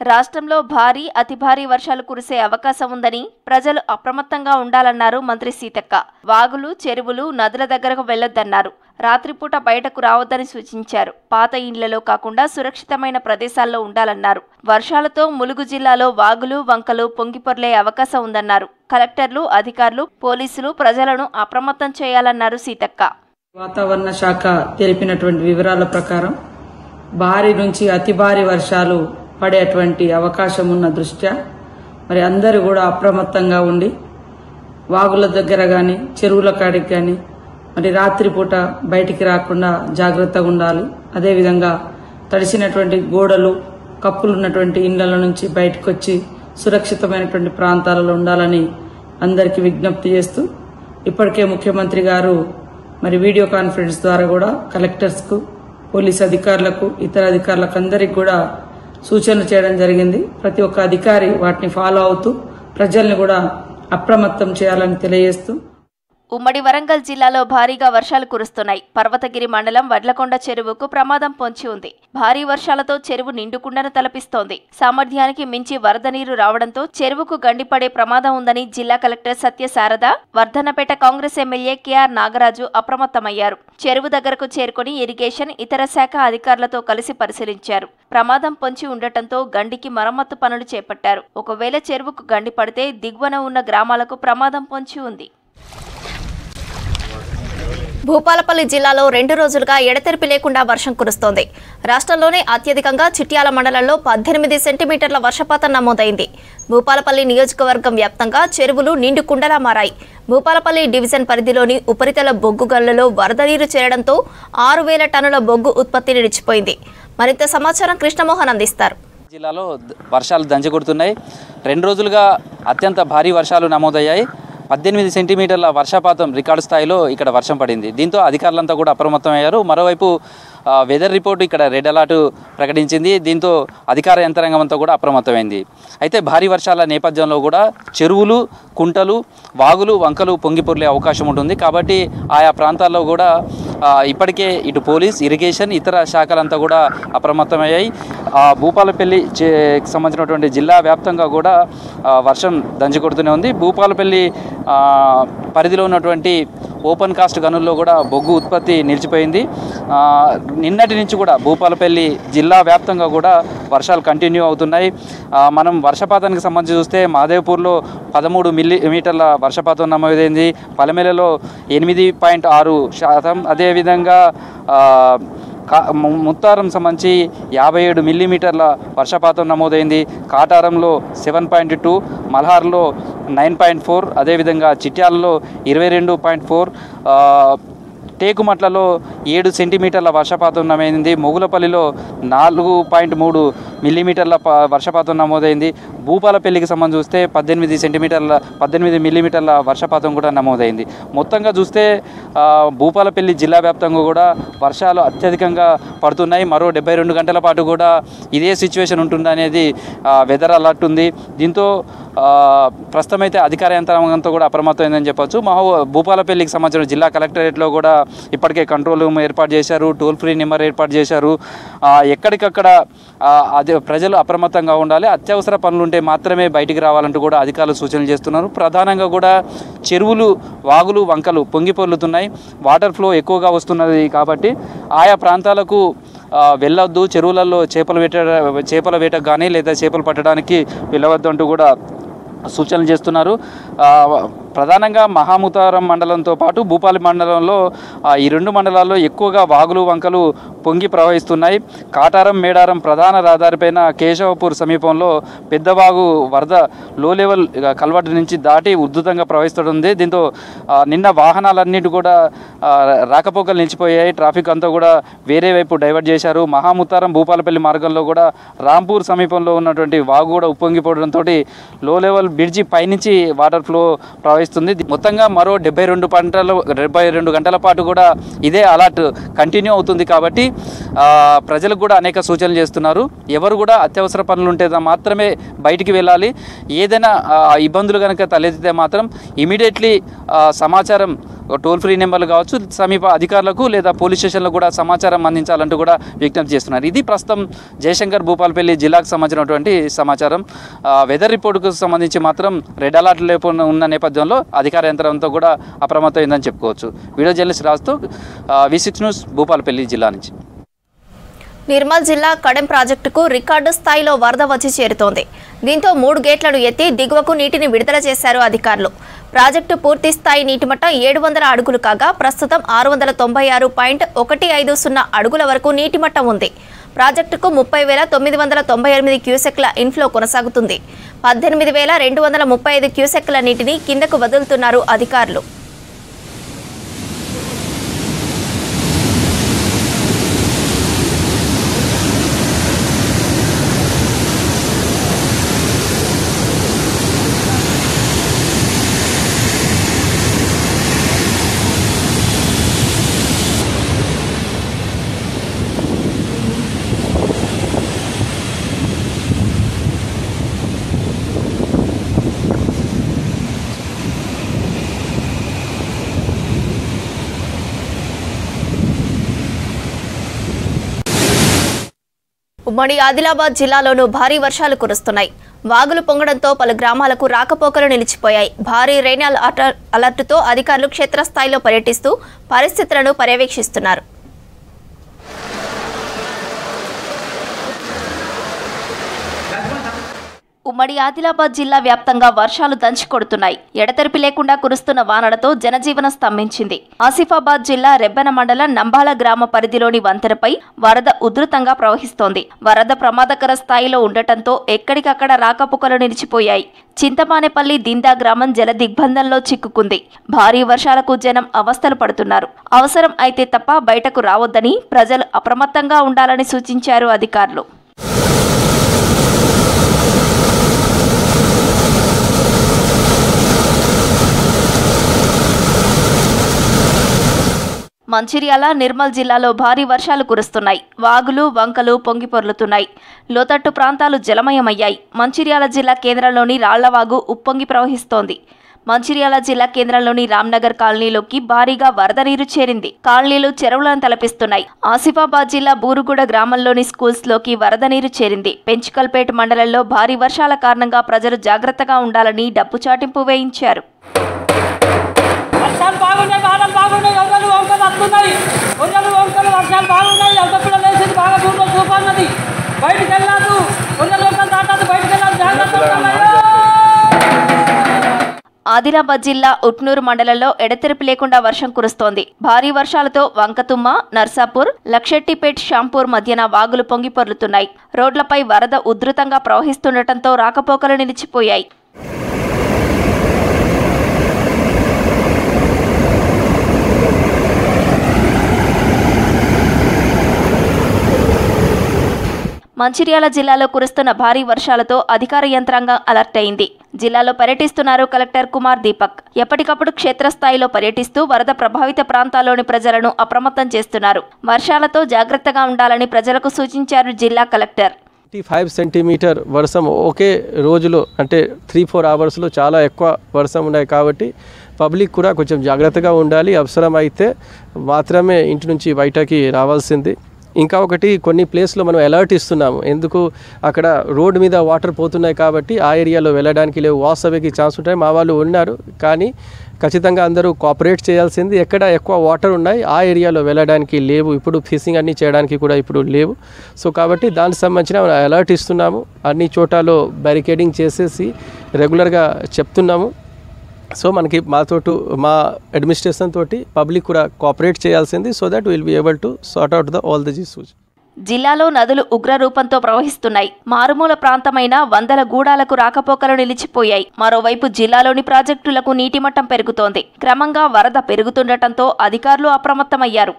రాష్ట్రంలో భారీ, అతి భారీ వర్షాలు కురిసే అవకాశం ఉందని ప్రజలు అప్రమత్తంగా ఉండాలన్నారు మంత్రి సీతక్క. వాగులు, చెరువులు, నదుల దగ్గరకు వెళ్లొద్దన్నారు. రాత్రిపూట బయటకు రావద్దని సూచించారు. పాత ఇండ్లలో కాకుండా సురక్షితమైన ప్రదేశాల్లో ఉండాలన్నారు. వర్షాలతో ములుగు జిల్లాలో వాగులు, వంకలు పొంగిపొర్లే అవకాశం ఉందన్నారు. కలెక్టర్లు, అధికారులు, పోలీసులు ప్రజలను అప్రమత్తం చేయాలన్నారు సీతక్క. వాతావరణ శాఖ తెలిపినటువంటి వివరాల ప్రకారం భారీ నుంచి అతి భారీ వర్షాలు పడేటువంటి అవకాశం ఉన్న దృష్ట్యా మరి అందరూ కూడా అప్రమత్తంగా ఉండి వాగుల దగ్గర కానీ, చెరువుల కాడికి కానీ మరి రాత్రిపూట బయటికి రాకుండా జాగ్రత్తగా ఉండాలి. అదేవిధంగా తడిసినటువంటి గోడలు, కప్పులు ఉన్నటువంటి ఇండ్ల నుంచి బయటకు వచ్చి సురక్షితమైనటువంటి ప్రాంతాలలో ఉండాలని అందరికీ విజ్ఞప్తి చేస్తూ, ఇప్పటికే ముఖ్యమంత్రి గారు మరి వీడియో కాన్ఫరెన్స్ ద్వారా కూడా కలెక్టర్స్కు, పోలీస్ అధికారులకు, ఇతర అధికారులకు అందరికీ కూడా సూచనలు చేయడం జరిగింది. ప్రతి ఒక్క అధికారి వాటిని ఫాలో అవుతూ ప్రజల్ని కూడా అప్రమత్తం చేయాలని తెలియజేస్తూ, ఉమ్మడి వరంగల్ జిల్లాలో భారీగా వర్షాలు కురుస్తున్నాయి. పర్వతగిరి మండలం వడ్లకొండ చెరువుకు ప్రమాదం పొంచి ఉంది. భారీ వర్షాలతో చెరువు నిండుకుండను తలపిస్తోంది. సామర్థ్యానికి మించి వరద నీరు రావడంతో చెరువుకు గండిపడే ప్రమాదం ఉందని జిల్లా collector Satyasharada, Wardhannapet Congress MLA K R Nagaraju అప్రమత్తమయ్యారు. చెరువు దగ్గరకు చేరుకుని ఇరిగేషన్, ఇతర శాఖ అధికారులతో కలిసి పరిశీలించారు. ప్రమాదం పొంచి ఉండటంతో గండికి మరమ్మత్తు పనులు చేపట్టారు. ఒకవేళ చెరువుకు గండి పడితే దిగువన ఉన్న గ్రామాలకు ప్రమాదం పొంచి ఉంది. భూపాలపల్లి జిల్లాలో 2 రోజులుగా ఎడతెరిపి లేకుండా వర్షం కురుస్తోంది. రాష్ట్రంలోనే అత్యధికంగా చిట్యాల మండలంలో 18 సెంటీమీటర్ల వర్షపాతం నమోదైంది. భూపాలపల్లి నియోజకవర్గం వ్యాప్తంగా చెరువులు నిండు కుండలా మారాయి. భూపాలపల్లి డివిజన్ పరిధిలోని ఉపరితల బొగ్గు గల్లలో వరద నీరు చేరడంతో 6000 టన్నుల బొగ్గు ఉత్పత్తి నిలిచిపోయింది. మరింత సమాచారం కృష్ణమోహన్ అందిస్తారు. జిల్లాలో వర్షాలు దంచగొడుతున్నాయి. 2 రోజులుగా అత్యంత భారీ వర్షాలు నమోదయ్యాయి. 18 సెంటీమీటర్ల వర్షపాతం రికార్డు స్థాయిలో ఇక్కడ వర్షం పడింది. దీంతో అధికారులంతా కూడా అప్రమత్తమయ్యారు. మరోవైపు వెదర్ రిపోర్టు ఇక్కడ రెడ్ అలర్ట్ ప్రకటించింది. దీంతో అధికార యంత్రాంగం అంతా కూడా అప్రమత్తమైంది. అయితే భారీ వర్షాల నేపథ్యంలో కూడా చెరువులు, కుంటలు, వాగులు, వంకలు పొంగిపొర్లే అవకాశం ఉంటుంది. కాబట్టి ఆయా ప్రాంతాల్లో కూడా ఇప్పటికే ఇటు పోలీస్, ఇరిగేషన్, ఇతర శాఖలంతా కూడా అప్రమత్తమయ్యాయి. భూపాలపల్లికి సంబంధించినటువంటి జిల్లా వ్యాప్తంగా కూడా వర్షం దంచుకొడుతూనే ఉంది. భూపాలపల్లి పరిధిలో ఉన్నటువంటి ఓపెన్ కాస్ట్ గనుల్లో కూడా బొగ్గు ఉత్పత్తి నిలిచిపోయింది. నిన్నటి నుంచి కూడా భూపాలపల్లి జిల్లా వ్యాప్తంగా కూడా వర్షాలు కంటిన్యూ అవుతున్నాయి. మనం వర్షపాతానికి సంబంధించి చూస్తే మాదేవ్పూర్లో 13 మిల్లీమీటర్ల వర్షపాతం నమోదైంది. పలమెలలో 8.6%. అదేవిధంగా ముత్తారం సంబంధించి 57 మిల్లీమీటర్ల వర్షపాతం నమోదైంది. కాటారంలో 7.2, మల్హార్లో 9.4, అదేవిధంగా చిట్యాలలో 22.4, టేకుమట్లలో 7 సెంటీమీటర్ల వర్షపాతం నమోదైంది. మొగులపల్లిలో 4.3 మిల్లీమీటర్ల వర్షపాతం నమోదైంది. భూపాలపల్లికి సంబంధించి చూస్తే 18 మిల్లీమీటర్ల వర్షపాతం కూడా నమోదైంది. మొత్తంగా చూస్తే భూపాలపల్లి జిల్లా వ్యాప్తంగా కూడా వర్షాలు అత్యధికంగా పడుతున్నాయి. మరో 72 గంటల పాటు కూడా ఇదే సిచ్యువేషన్ ఉంటుందనేది వెదర్ అలర్ట్ ఉంది. దీంతో ప్రస్తుతం అయితే అధికార యంత్రాంగంతో కూడా అప్రమత్తమైందని చెప్పొచ్చు. భూపాలపల్లికి సంబంధించిన జిల్లా కలెక్టరేట్లో కూడా ఇప్పటికే కంట్రోల్ రూమ్ ఏర్పాటు చేశారు, టోల్ ఫ్రీ నెంబర్ ఏర్పాటు చేశారు. ఎక్కడికక్కడ ప్రజలు అప్రమత్తంగా ఉండాలి, అత్యవసర పనులు ఉంటే మాత్రమే బయటికి రావాలంటూ కూడా అధికారులు సూచనలు చేస్తున్నారు. ప్రధానంగా కూడా చెరువులు, వాగులు, వంకలు పొంగిపొర్లుతున్నాయి. వాటర్ ఫ్లో ఎక్కువగా వస్తున్నది కాబట్టి ఆయా ప్రాంతాలకు వెళ్ళొద్దు, చెరువులలో చేపల వేటకు కానీ లేదా చేపలు పట్టడానికి వెళ్ళవద్దు అంటూ కూడా సూచనలు చేస్తున్నారు. ప్రధానంగా మహాముతారం మండలంతో పాటు భూపాలి మండలంలో ఈ 2 మండలాల్లో ఎక్కువగా వాగులు, వంకలు పొంగి ప్రవహిస్తున్నాయి. కాటారం, మేడారం ప్రధాన రహదారిపైన కేశవపూర్ సమీపంలో పెద్దవాగు వరద లో లెవెల్ కల్వర్ట్ నుంచి దాటి ఉధృతంగా ప్రవహిస్తుంది. దీంతో నిన్న వాహనాలన్నిటి కూడా రాకపోకలు నిలిచిపోయాయి. ట్రాఫిక్ అంతా కూడా వేరే వైపు డైవర్ట్ చేశారు. మహాముతారం భూపాలపల్లి మార్గంలో కూడా రాంపూర్ సమీపంలో ఉన్నటువంటి వాగు కూడా ఉప్పొంగిపోవడంతో లో లెవెల్ బ్రిడ్జి పైనుంచి వాటర్ ఫ్లో ప్రవహిస్తుంది. మొత్తంగా మరో 72 గంటల పాటు కూడా ఇదే అలర్ట్ కంటిన్యూ అవుతుంది. కాబట్టి ప్రజలకు కూడా అనేక సూచనలు చేస్తున్నారు. ఎవరు కూడా అత్యవసర పనులు ఉంటే మాత్రమే బయటికి వెళ్ళాలి. ఏదైనా ఇబ్బందులు కనుక తలెత్తితే మాత్రం ఇమీడియట్లీ సమాచారం టోల్ ఫ్రీ నెంబర్లు కావచ్చు, సమీప అధికారులకు లేదా పోలీస్ స్టేషన్లకు కూడా సమాచారం అందించాలంటూ కూడా విజ్ఞప్తి చేస్తున్నారు. ఇది ప్రస్తుతం జయశంకర్ భూపాలపల్లి జిల్లాకు సంబంధించినటువంటి సమాచారం. వెదర్ రిపోర్టుకు సంబంధించి మాత్రం రెడ్ అలర్ట్ లేకుండా ఉన్న నేపథ్యంలో అధికార యంత్రంతో కూడా అప్రమత్తమైందని చెప్పుకోవచ్చు. వీడియో జర్నలిస్ట్ రాజుతో V6 న్యూస్ భూపాలపల్లి జిల్లా నుంచి. నిర్మల్ జిల్లా కడెం ప్రాజెక్టుకు రికార్డు స్థాయిలో వరద వచ్చి చేరుతోంది. దీంతో 3 గేట్లను ఎత్తి దిగువకు నీటిని విడుదల చేశారు అధికారులు. ప్రాజెక్టు పూర్తి స్థాయి నీటిమట్టం 700 అడుగులు కాగా ప్రస్తుతం 696.150 అడుగుల వరకు నీటిమట్టం ఉంది. ప్రాజెక్టుకు 30,998 క్యూసెక్ల ఇన్ఫ్లో కొనసాగుతుంది. 18,235 క్యూసెక్ల నీటిని కిందకు వదులుతున్నారు అధికారులు. ఉమ్మడి ఆదిలాబాద్ జిల్లాలోనూ భారీ వర్షాలు కురుస్తున్నాయి. వాగులు పొంగడంతో పలు గ్రామాలకు రాకపోకలు నిలిచిపోయాయి. భారీ రెయిన్ అలర్టుతో అధికారులు క్షేత్రస్థాయిలో పర్యటిస్తూ పరిస్థితులను పర్యవేక్షిస్తున్నారు. ఉమ్మడి ఆదిలాబాద్ జిల్లా వ్యాప్తంగా వర్షాలు దంచికొడుతున్నాయి. ఎడతెరిపి లేకుండా కురుస్తున్న వానలతో జనజీవనం స్తంభించింది. ఆసిఫాబాద్ జిల్లా రెబ్బెన మండలం నంబాల గ్రామ పరిధిలోని వంతెనపై వరద ఉధృతంగా ప్రవహిస్తోంది. వరద ప్రమాదకర స్థాయిలో ఉండటంతో ఎక్కడికక్కడ రాకపోకలు నిలిచిపోయాయి. చింతమానేపల్లి దిందా గ్రామం జల దిగ్బంధంలో చిక్కుకుంది. భారీ వర్షాలకు జనం అవస్థలు పడుతున్నారు. అవసరం అయితే తప్ప బయటకు రావద్దని, ప్రజలు అప్రమత్తంగా ఉండాలని సూచించారు అధికారులు. మంచిర్యాల, నిర్మల్ జిల్లాలో భారీ వర్షాలు కురుస్తున్నాయి. వాగులు, వంకలు పొంగిపొర్లుతున్నాయి. లోతట్టు ప్రాంతాలు జలమయమయ్యాయి. మంచిర్యాల జిల్లా కేంద్రంలోని రాళ్లవాగు ఉప్పొంగి ప్రవహిస్తోంది. మంచిర్యాల జిల్లా కేంద్రంలోని రామ్నగర్ కాలనీలోకి భారీగా వరద నీరు చేరింది. కాలనీలు చెరువులను తలపిస్తున్నాయి. ఆసిఫాబాద్ జిల్లా బూరుగుడ గ్రామంలోని స్కూల్స్ లోకి వరద నీరు చేరింది. పెంచుకల్పేట మండలంలో భారీ వర్షాల కారణంగా ప్రజలు జాగ్రత్తగా ఉండాలని డప్పు చాటింపు వేయించారు. ఆదిలాబాద్ జిల్లా ఉట్నూరు మండలంలో ఎడతెరిపి లేకుండా వర్షం కురుస్తోంది. భారీ వర్షాలతో వంకతుమ్మ, నర్సాపూర్, లక్షెట్టిపేట్, షాంపూర్ మధ్యన వాగులు పొంగి పొర్లుతున్నాయి. రోడ్లపై వరద ఉధృతంగా ప్రవహిస్తుండటంతో రాకపోకలు నిలిచిపోయాయి. మంచిర్యాల జిల్లాలో కురుస్తున్న భారీ వర్షాలతో అధికార యంత్రాంగం అలర్ట్ అయింది. జిల్లాలో పర్యటిస్తున్నారు కలెక్టర్ కుమార్ దీపక్. ఎప్పటికప్పుడు క్షేత్రస్థాయిలో పర్యటిస్తూ వరద ప్రభావిత ప్రాంతాల్లోని ప్రజలను అప్రమత్తం చేస్తున్నారు. వర్షాలతో జాగ్రత్తగా ఉండాలని ప్రజలకు సూచించారు జిల్లా కలెక్టర్. 5 సెంటీమీటర్ వర్షం ఒకే రోజులో అంటే 3-4 అవర్స్లో చాలా ఎక్కువ వర్షం ఉన్నాయి కాబట్టి పబ్లిక్ కూడా కొంచెం జాగ్రత్తగా ఉండాలి. అవసరమైతే మాత్రమే ఇంటి నుంచి బయటకి రావాల్సింది. ఇంకా ఒకటి, కొన్ని ప్లేస్లో మనం అలర్ట్ ఇస్తున్నాము. ఎందుకు అక్కడ రోడ్ మీద వాటర్ పోతున్నాయి కాబట్టి ఆ ఏరియాలో వెళ్ళడానికి లేవు. వాస్తవకి ఛాన్స్ ఉంటాయి. మా వాళ్ళు ఉన్నారు కానీ ఖచ్చితంగా అందరూ కోఆపరేట్ చేయాల్సింది. ఎక్కడ ఎక్కువ వాటర్ ఉన్నాయి ఆ ఏరియాలో వెళ్ళడానికి లేవు. ఇప్పుడు ఫిషింగ్ అన్నీ చేయడానికి కూడా ఇప్పుడు లేవు. సో కాబట్టి దానికి సంబంధించిన అలర్ట్ ఇస్తున్నాము. అన్ని చోటాలో బ్యారికేడింగ్ చేసేసి రెగ్యులర్గా చెప్తున్నాము. సో మనకి మా అడ్మినిస్ట్రేషన్ తోటి పబ్లిక్ కూడా కోఆపరేట్ చేయాల్సింది. So that will be able to sort out all the issues. జిల్లాలో నదులు ఉగ్రరూపంతో ప్రవహిస్తున్నాయి. మారుమూల ప్రాంతమైన వందల గూడాలకు రాకపోకలు నిలిచిపోయాయి. మరోవైపు జిల్లాలోని ప్రాజెక్టులకు నీటి మట్టం పెరుగుతోంది. క్రమంగా వరద పెరుగుతుండటంతో అధికారులు అప్రమత్తమయ్యారు.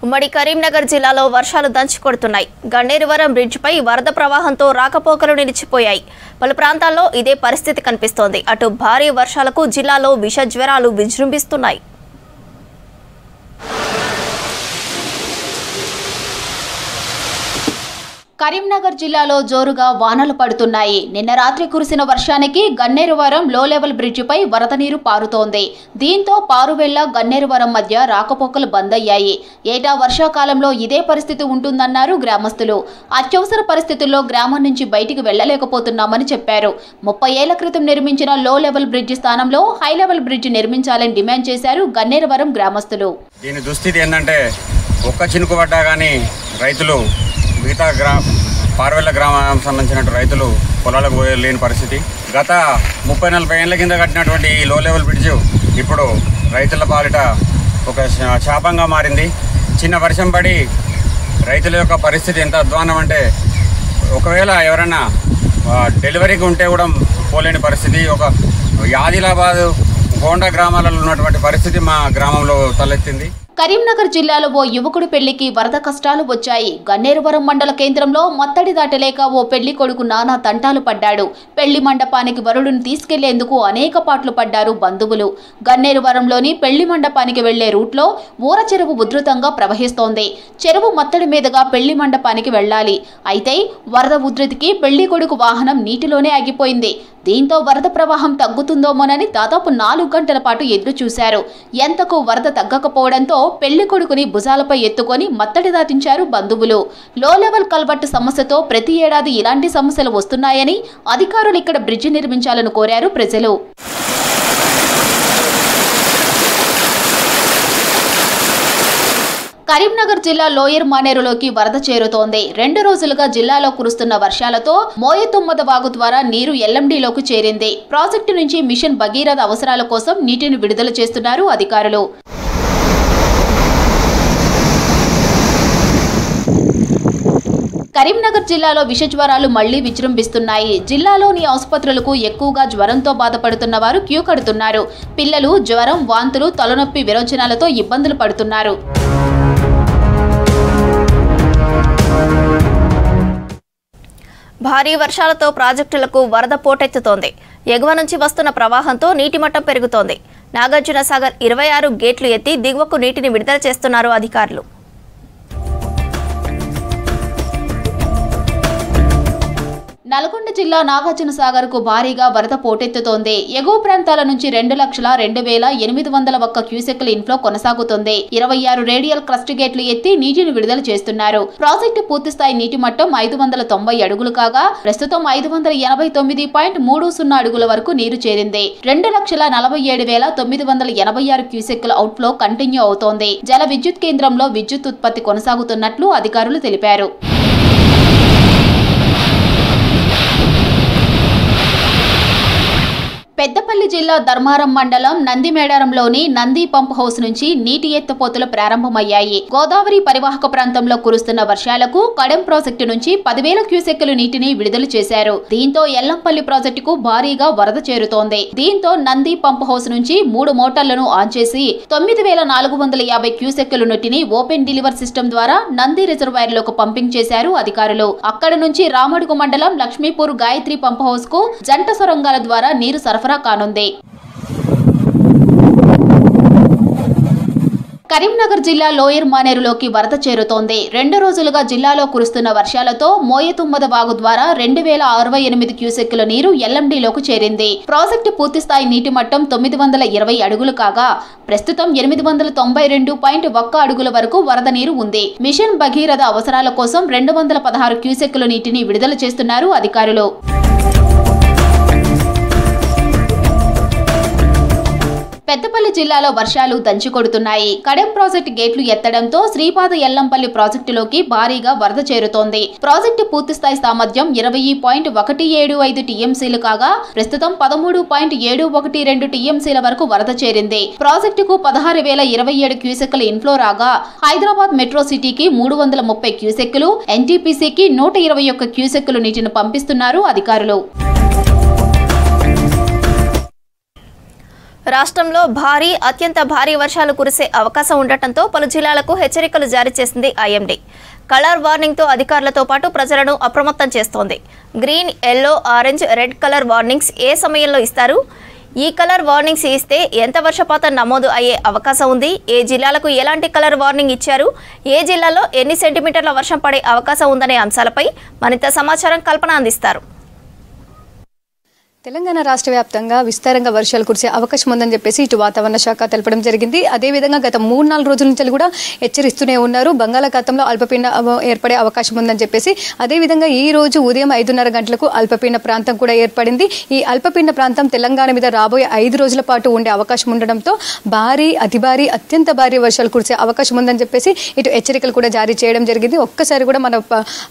ఉమ్మడి కరీంనగర్ జిల్లాలో వర్షాలు దంచుకొడుతున్నాయి. గన్నేరువరం బ్రిడ్జిపై వరద ప్రవాహంతో రాకపోకలు నిలిచిపోయాయి. పలు ప్రాంతాల్లో ఇదే పరిస్థితి కనిపిస్తోంది. అటు భారీ వర్షాలకు జిల్లాలో విష జ్వరాలు విజృంభిస్తున్నాయి. కరీంనగర్ జిల్లాలో జోరుగా వానలు పడుతున్నాయి. నిన్న రాత్రి కురిసిన వర్షానికి గన్నేరువరం లో లెవెల్ బ్రిడ్జిపై వరద నీరు పారుతోంది. దీంతో పారువెళ్ల గన్నేరువరం మధ్య రాకపోకలు బంద్ అయ్యాయి. ఏటా వర్షాకాలంలో ఇదే పరిస్థితి ఉంటుందన్నారు గ్రామస్తులు. అత్యవసర పరిస్థితుల్లో గ్రామం నుంచి బయటికి వెళ్లలేకపోతున్నామని చెప్పారు. 30 ఏళ్ల క్రితం నిర్మించిన లో లెవెల్ బ్రిడ్జి స్థానంలో హై లెవెల్ బ్రిడ్జి నిర్మించాలని డిమాండ్ చేశారు గన్నేరువరం గ్రామస్తులు. దీని దుస్థితి ఏంటంటే ఒక్క చినుకు పడ్డా కానీ రైతులు మిగతా పార్వెల్ల గ్రామానికి సంబంధించిన రైతులు పొలాలకు లేని పరిస్థితి. గత 30-40 ఏళ్ల కింద కట్టినటువంటి ఈ లో లెవెల్ బ్రిడ్జ్ ఇప్పుడు రైతుల పాలిట ఒక శాపంగా మారింది. చిన్న వర్షం పడి రైతుల యొక్క పరిస్థితి ఎంత అధ్వానం అంటే ఒకవేళ ఎవరైనా డెలివరీకి ఉంటే కూడా పోలేని పరిస్థితి. ఒక ఆదిలాబాద్ గోండా గ్రామాలలో ఉన్నటువంటి పరిస్థితి మా గ్రామంలో తలెత్తింది. కరీంనగర్ జిల్లాలో ఓ యువకుడి పెళ్లికి వరద కష్టాలు వచ్చాయి. గన్నేరువరం మండల కేంద్రంలో మత్తడి దాటలేక ఓ పెళ్లి కొడుకు నానా తంటాలు పడ్డాడు. పెళ్లి మండపానికి వరుడిని తీసుకెళ్లేందుకు అనేక పాట్లు పడ్డారు బంధువులు. గన్నేరువరంలోని పెళ్లి మండపానికి వెళ్లే రూట్లో ఊర చెరువు ఉధృతంగా ప్రవహిస్తోంది. చెరువు మత్తడి మీదుగా పెళ్లి మండపానికి వెళ్లాలి. అయితే వరద ఉధృతికి పెళ్లి కొడుకు వాహనం నీటిలోనే ఆగిపోయింది. దీంతో వరద ప్రవాహం తగ్గుతుందోమోనని దాదాపు 4 గంటల పాటు ఎదురు చూశారు. ఎంతకు వరద తగ్గకపోవడంతో పెళ్లి కొడుకుని భుజాలపై ఎత్తుకొని మత్తడి దాటించారు బంధువులు. లో లెవెల్ కల్వర్ట్ సమస్యతో ప్రతి ఏడాది ఇలాంటి సమస్యలు వస్తున్నాయని అధికారులు ఇక్కడ బ్రిడ్జి నిర్మించాలని కోరారు ప్రజలు. కరీంనగర్ జిల్లా లోయర్ మానేరులోకి వరద చేరుతోంది. 2 రోజులుగా జిల్లాలో కురుస్తున్న వర్షాలతో మోయతుమ్మద వాగు ద్వారా నీరు ఎల్ఎండిలోకి చేరింది. ప్రాజెక్టు నుంచి మిషన్ భగీరథ అవసరాల కోసం నీటిని విడుదల చేస్తున్నారు అధికారులు. కరీంనగర్ జిల్లాలో విష జ్వరాలు మళ్లీ విజృంభిస్తున్నాయి. జిల్లాలోని ఆసుపత్రులకు ఎక్కువగా జ్వరంతో బాధపడుతున్న వారు క్యూ కడుతున్నారు. పిల్లలు జ్వరం, వాంతులు, తలనొప్పి, విరోచనాలతో ఇబ్బందులు పడుతున్నారు. భారీ వర్షాలతో ప్రాజెక్టులకు వరద పోటెత్తుతోంది. ఎగువ నుంచి వస్తున్న ప్రవాహంతో నీటి మట్టం పెరుగుతోంది. నాగార్జున సాగర్ 26 గేట్లు ఎత్తి దిగువకు నీటిని విడుదల చేస్తున్నారు అధికారులు. నల్గొండ జిల్లా నాగార్జునసాగర్ కు భారీగా వరద పోటెత్తుతోంది. ఎగువ ప్రాంతాల నుంచి 2,02,801 క్యూసెక్కుల ఇన్ఫ్లో కొనసాగుతోంది. 26 రేడియల్ క్రస్ట్ గేట్లు ఎత్తి నీటిని విడుదల చేస్తున్నారు. ప్రాజెక్టు పూర్తిస్థాయి నీటి మట్టం 590 అడుగులు కాగా ప్రస్తుతం 589.30 అడుగుల వరకు నీరు చేరింది. 2,47,986 క్యూసెక్కుల అవుట్ఫ్లో కంటిన్యూ అవుతోంది. జల విద్యుత్ కేంద్రంలో విద్యుత్ ఉత్పత్తి కొనసాగుతున్నట్లు అధికారులు తెలిపారు. పెద్దపల్లి జిల్లా ధర్మారం మండలం నందిమేడారంలోని నంది పంప్ హౌస్ నుంచి నీటి ఎత్తిపోతలు ప్రారంభమయ్యాయి. గోదావరి పరివాహక ప్రాంతంలో కురుస్తున్న వర్షాలకు కడెం ప్రాజెక్టు నుంచి 10,000 క్యూసెక్కుల నీటిని విడుదల చేశారు. దీంతో ఎల్లంపల్లి ప్రాజెక్టుకు భారీగా వరద చేరుతోంది. దీంతో నంది పంప్ హౌస్ నుంచి 3 మోటార్లను ఆన్ చేసి 9,450 క్యూసెక్కుల నీటిని ఓపెన్ డెలివర్ సిస్టమ్ ద్వారా నంది రిజర్వాయర్లకు పంపింగ్ చేశారు అధికారులు. అక్కడ నుంచి రామడుగు మండలం లక్ష్మీపూర్ గాయత్రి పంప్ హౌస్ కు జంట సొరంగాల ద్వారా నీరు సరఫరా కానుంది. కరీంనగర్ జిల్లా లోయర్ మానేరులోకి వరద చేరుతోంది. 2 రోజులుగా జిల్లాలో కురుస్తున్న వర్షాలతో మోయతుమ్మద వాగు ద్వారా 2,068 క్యూసెక్కుల నీరు ఎల్ఎండిలోకి చేరింది. ప్రాజెక్టు పూర్తిస్థాయి నీటి మట్టం 920 అడుగులు కాగా ప్రస్తుతం 892.1 అడుగుల వరకు వరద నీరు ఉంది. మిషన్ భగీరథ అవసరాల కోసం 216 క్యూసెక్కుల నీటిని విడుదల చేస్తున్నారు అధికారులు. పెద్దపల్లి జిల్లాలో వర్షాలు దంచికొడుతున్నాయి. కడెం ప్రాజెక్టు గేట్లు ఎత్తడంతో శ్రీపాద ఎల్లంపల్లి ప్రాజెక్టులోకి భారీగా వరద చేరుతోంది. ప్రాజెక్టు పూర్తిస్థాయి సామర్థ్యం 20.175 టీఎంసీలు కాగా ప్రస్తుతం 13.712 టీఎంసీల వరకు వరద చేరింది. ప్రాజెక్టుకు 16,027 క్యూసెక్కుల ఇన్ఫ్లో రాగా హైదరాబాద్ మెట్రో సిటీకి 330 క్యూసెక్కులు, ఎన్టీపీసీకి 121 క్యూసెక్కులు నీటిని పంపిస్తున్నారు అధికారులు. రాష్ట్రంలో భారీ అత్యంత భారీ వర్షాలు కురిసే అవకాశం ఉండటంతో పలు జిల్లాలకు హెచ్చరికలు జారీ చేసింది ఐఎండీ. కలర్ వార్నింగ్తో అధికారులతో పాటు ప్రజలను అప్రమత్తం చేస్తోంది. Green, yellow, orange, red colour warnings ఏ సమయంలో ఇస్తారు? ఈ కలర్ వార్నింగ్స్ ఇస్తే ఎంత వర్షపాతం నమోదు అయ్యే అవకాశం ఉంది? ఏ జిల్లాలకు ఎలాంటి కలర్ వార్నింగ్ ఇచ్చారు? ఏ జిల్లాలో ఎన్ని సెంటీమీటర్ల వర్షం పడే అవకాశం ఉందనే అంశాలపై మరింత సమాచారం కల్పన అందిస్తారు. తెలంగాణ రాష్ట్ర వ్యాప్తంగా విస్తారంగా వర్షాలు కురిసే అవకాశం ఉందని చెప్పేసి ఇటు వాతావరణ శాఖ తెలపడం జరిగింది. అదేవిధంగా గత 3-4 రోజుల నుంచి కూడా హెచ్చరిస్తూనే ఉన్నారు. బంగాళాఖాతంలో అల్పపీడనం ఏర్పడే అవకాశం ఉందని చెప్పేసి. అదేవిధంగా ఈ రోజు ఉదయం 5:30 గంటలకు అల్పపీడన ప్రాంతం కూడా ఏర్పడింది. ఈ అల్పపీడన ప్రాంతం తెలంగాణ మీద రాబోయే 5 రోజుల పాటు ఉండే అవకాశం ఉండడంతో భారీ, అతి భారీ, అత్యంత భారీ వర్షాలు కురిసే అవకాశం ఉందని చెప్పేసి ఇటు హెచ్చరికలు కూడా జారీ చేయడం జరిగింది. ఒక్కసారి కూడా మన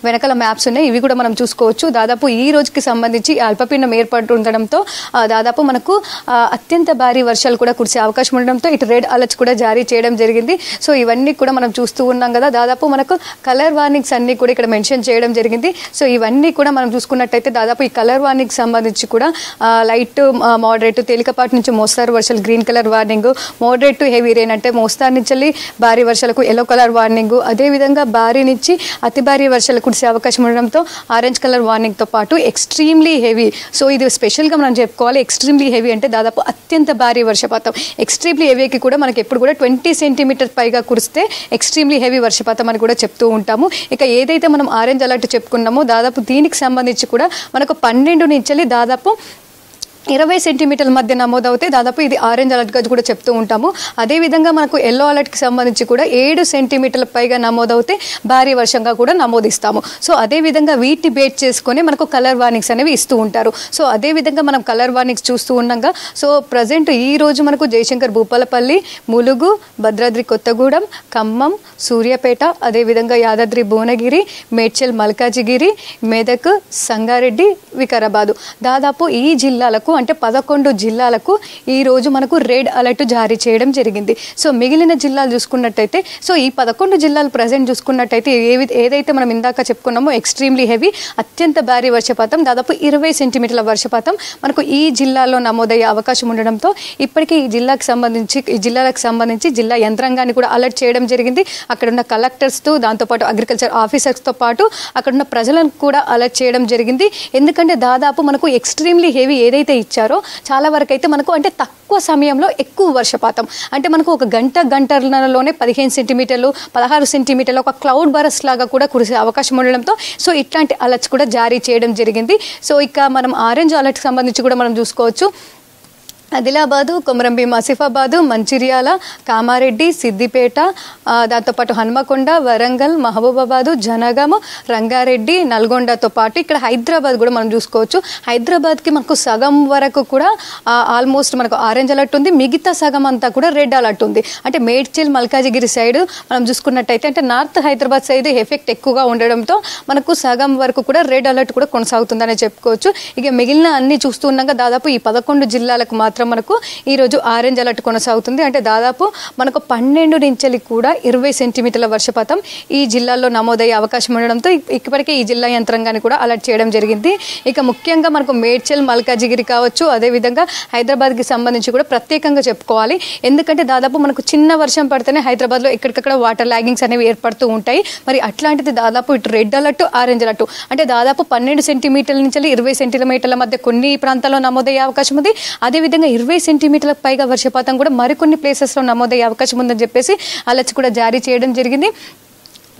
వెనకాల మ్యాప్స్ ఉన్నాయి, ఇవి కూడా మనం చూసుకోవచ్చు. దాదాపు ఈ రోజుకి సంబంధించి అల్పపీడనం ఏర్పడు ఉండడంతో దాదాపు మనకు అత్యంత భారీ వర్షాలు కూడా కురిసే అవకాశం ఉండడంతో ఇటు రెడ్ అలర్ట్స్ కూడా జారీ చేయడం జరిగింది. సో ఇవన్నీ కూడా మనం చూస్తూ ఉన్నాం కదా. దాదాపు మనకు కలర్ వార్నింగ్స్ అన్ని కూడా ఇక్కడ మెన్షన్ చేయడం జరిగింది. సో ఇవన్నీ కూడా మనం చూసుకున్నట్టయితే దాదాపు ఈ కలర్ వార్నింగ్ సంబంధించి కూడా లైట్, మోడరేట్, తేలికపాటి నుంచి మోస్తారు వర్షాలు green colour warning, moderate to heavy rain అంటే మోస్తారు నుంచి భారీ వర్షాలకు ఎల్లో కలర్ వార్నింగ్, అదేవిధంగా భారీ నుంచి అతి భారీ వర్షాలు కురిసే అవకాశం ఉండడంతో ఆరెంజ్ కలర్ వార్నింగ్తో పాటు ఎక్స్ట్రీమ్లీ హెవీ. సో ఇది స్పెషల్గా మనం చెప్పుకోవాలి. ఎక్స్ట్రీమ్లీ హెవీ అంటే దాదాపు అత్యంత భారీ వర్షపాతం. ఎక్స్ట్రీమ్లీ హెవీకి కూడా మనకి ఎప్పుడు కూడా 20 సెంటీమీటర్ పైగా కురిస్తే ఎక్స్ట్రీమ్లీ హెవీ వర్షపాతం అని కూడా చెప్తూ ఉంటాము. ఇక ఏదైతే మనం ఆరెంజ్ అలర్ట్ చెప్పుకున్నామో దాదాపు దీనికి సంబంధించి కూడా మనకు 12 నుంచి దాదాపు 20 సెంటీమీటర్ల మధ్య నమోదవుతే దాదాపు ఇది ఆరెంజ్ అలర్ట్గా కూడా చెప్తూ ఉంటాము. అదేవిధంగా మనకు ఎల్లో అలర్ట్కి సంబంధించి కూడా 7 సెంటీమీటర్ల పైగా నమోదవుతే భారీ వర్షంగా కూడా నమోదిస్తాము. సో అదేవిధంగా వీటిని బేట్ చేసుకొని మనకు కలర్ వార్నింగ్స్ అనేవి ఇస్తూ ఉంటారు. సో అదేవిధంగా మనం కలర్ వార్నింగ్స్ చూస్తూ ఉన్నాగా. సో ప్రజెంట్ ఈ రోజు మనకు జయశంకర్, భూపాలపల్లి, ములుగు, భద్రాద్రి కొత్తగూడెం, ఖమ్మం, సూర్యాపేట, అదేవిధంగా యాదాద్రి భువనగిరి, మేడ్చల్ మల్కాజిగిరి, మెదక్, సంగారెడ్డి, వికారాబాదు దాదాపు ఈ జిల్లాలకు అంటే 11 జిల్లాలకు ఈ రోజు మనకు రెడ్ అలర్ట్ జారీ చేయడం జరిగింది. సో మిగిలిన జిల్లాలు చూసుకున్నట్టయితే సో ఈ 11 జిల్లాలు ప్రజెంట్ చూసుకున్నట్టయితే ఏదైతే మనం ఇందాక చెప్పుకున్నామో ఎక్స్ట్రీమ్లీ హెవీ అత్యంత భారీ వర్షపాతం దాదాపు 20 సెంటీమీటర్ల వర్షపాతం మనకు ఈ జిల్లాలో నమోదయ్యే అవకాశం ఉండడంతో ఇప్పటికీ ఈ జిల్లాలకు సంబంధించి జిల్లా యంత్రాంగాన్ని కూడా అలర్ట్ చేయడం జరిగింది. అక్కడున్న కలెక్టర్స్తో దాంతోపాటు అగ్రికల్చర్ ఆఫీసర్స్తో పాటు అక్కడున్న ప్రజలను కూడా అలర్ట్ చేయడం జరిగింది. ఎందుకంటే దాదాపు మనకు ఎక్స్ట్రీమ్లీ హెవీ ఏదైతే ఇచ్చారో చాలా వరకు అయితే మనకు అంటే తక్కువ సమయంలో ఎక్కువ వర్షపాతం అంటే మనకు ఒక గంటన్నరలోనే 15 సెంటీమీటర్లు 16 సెంటీమీటర్లు ఒక క్లౌడ్ బరస్ట్ లాగా కూడా కురిసే అవకాశం ఉండడంతో సో ఇట్లాంటి అలర్ట్స్ కూడా జారీ చేయడం జరిగింది. సో ఇక మనం ఆరెంజ్ అలర్ట్కి సంబంధించి కూడా మనం చూసుకోవచ్చు. ఆదిలాబాదు, కొమరంభీం ఆసిఫాబాదు, మంచిర్యాల, కామారెడ్డి, సిద్దిపేట, దాంతోపాటు హన్మకొండ, వరంగల్, మహబూబాబాదు, జనగామ, రంగారెడ్డి, నల్గొండతో పాటు ఇక్కడ హైదరాబాద్ కూడా మనం చూసుకోవచ్చు. హైదరాబాద్కి మనకు సగం వరకు కూడా ఆల్మోస్ట్ మనకు ఆరెంజ్ అలర్ట్ ఉంది, మిగతా సగం అంతా కూడా రెడ్ అలర్ట్ ఉంది. అంటే మేడ్చల్ మల్కాజిగిరి సైడ్ మనం చూసుకున్నట్టయితే అంటే నార్త్ హైదరాబాద్ సైడ్ ఎఫెక్ట్ ఎక్కువగా ఉండడంతో మనకు సగం వరకు కూడా రెడ్ అలర్ట్ కూడా కొనసాగుతుందని చెప్పుకోవచ్చు. ఇక మిగిలిన అన్ని చూస్తున్నాక దాదాపు ఈ 11 జిల్లాలకు మాత్రం మనకు ఈరోజు ఆరెంజ్ అలర్ట్ కొనసాగుతుంది. అంటే దాదాపు మనకు 12 నుంచి కూడా 20 సెంటీమీటర్ల వర్షపాతం ఈ జిల్లాల్లో నమోదయ్యే అవకాశం ఉండడంతో ఇప్పటికే ఈ జిల్లా యంత్రాంగాన్ని కూడా అలర్ట్ చేయడం జరిగింది. ఇక ముఖ్యంగా మనకు మేడ్చల్, మల్కాజిగిరి కావచ్చు, అదేవిధంగా హైదరాబాద్కి సంబంధించి కూడా ప్రత్యేకంగా చెప్పుకోవాలి. ఎందుకంటే దాదాపు మనకు చిన్న వర్షం పడితేనే హైదరాబాద్లో ఎక్కడికక్కడ వాటర్ లాగింగ్స్ అనేవి ఏర్పడుతూ ఉంటాయి. మరి అట్లాంటిది దాదాపు ఇటు రెడ్ అలర్ట్, ఆరెంజ్ అలర్ట్ అంటే దాదాపు 12 సెంటీమీటర్ల నుంచి 20 సెంటీమీటర్ల మధ్య కొన్ని ప్రాంతాల్లో నమోదయ్యే అవకాశం ఉంది. అదేవిధంగా 20 సెంటీమీటర్లకు పైగా వర్షపాతం కూడా మరికొన్ని ప్లేసెస్లో నమోదయ్యే అవకాశం ఉందని చెప్పేసి అలర్ట్స్ కూడా జారీ చేయడం జరిగింది.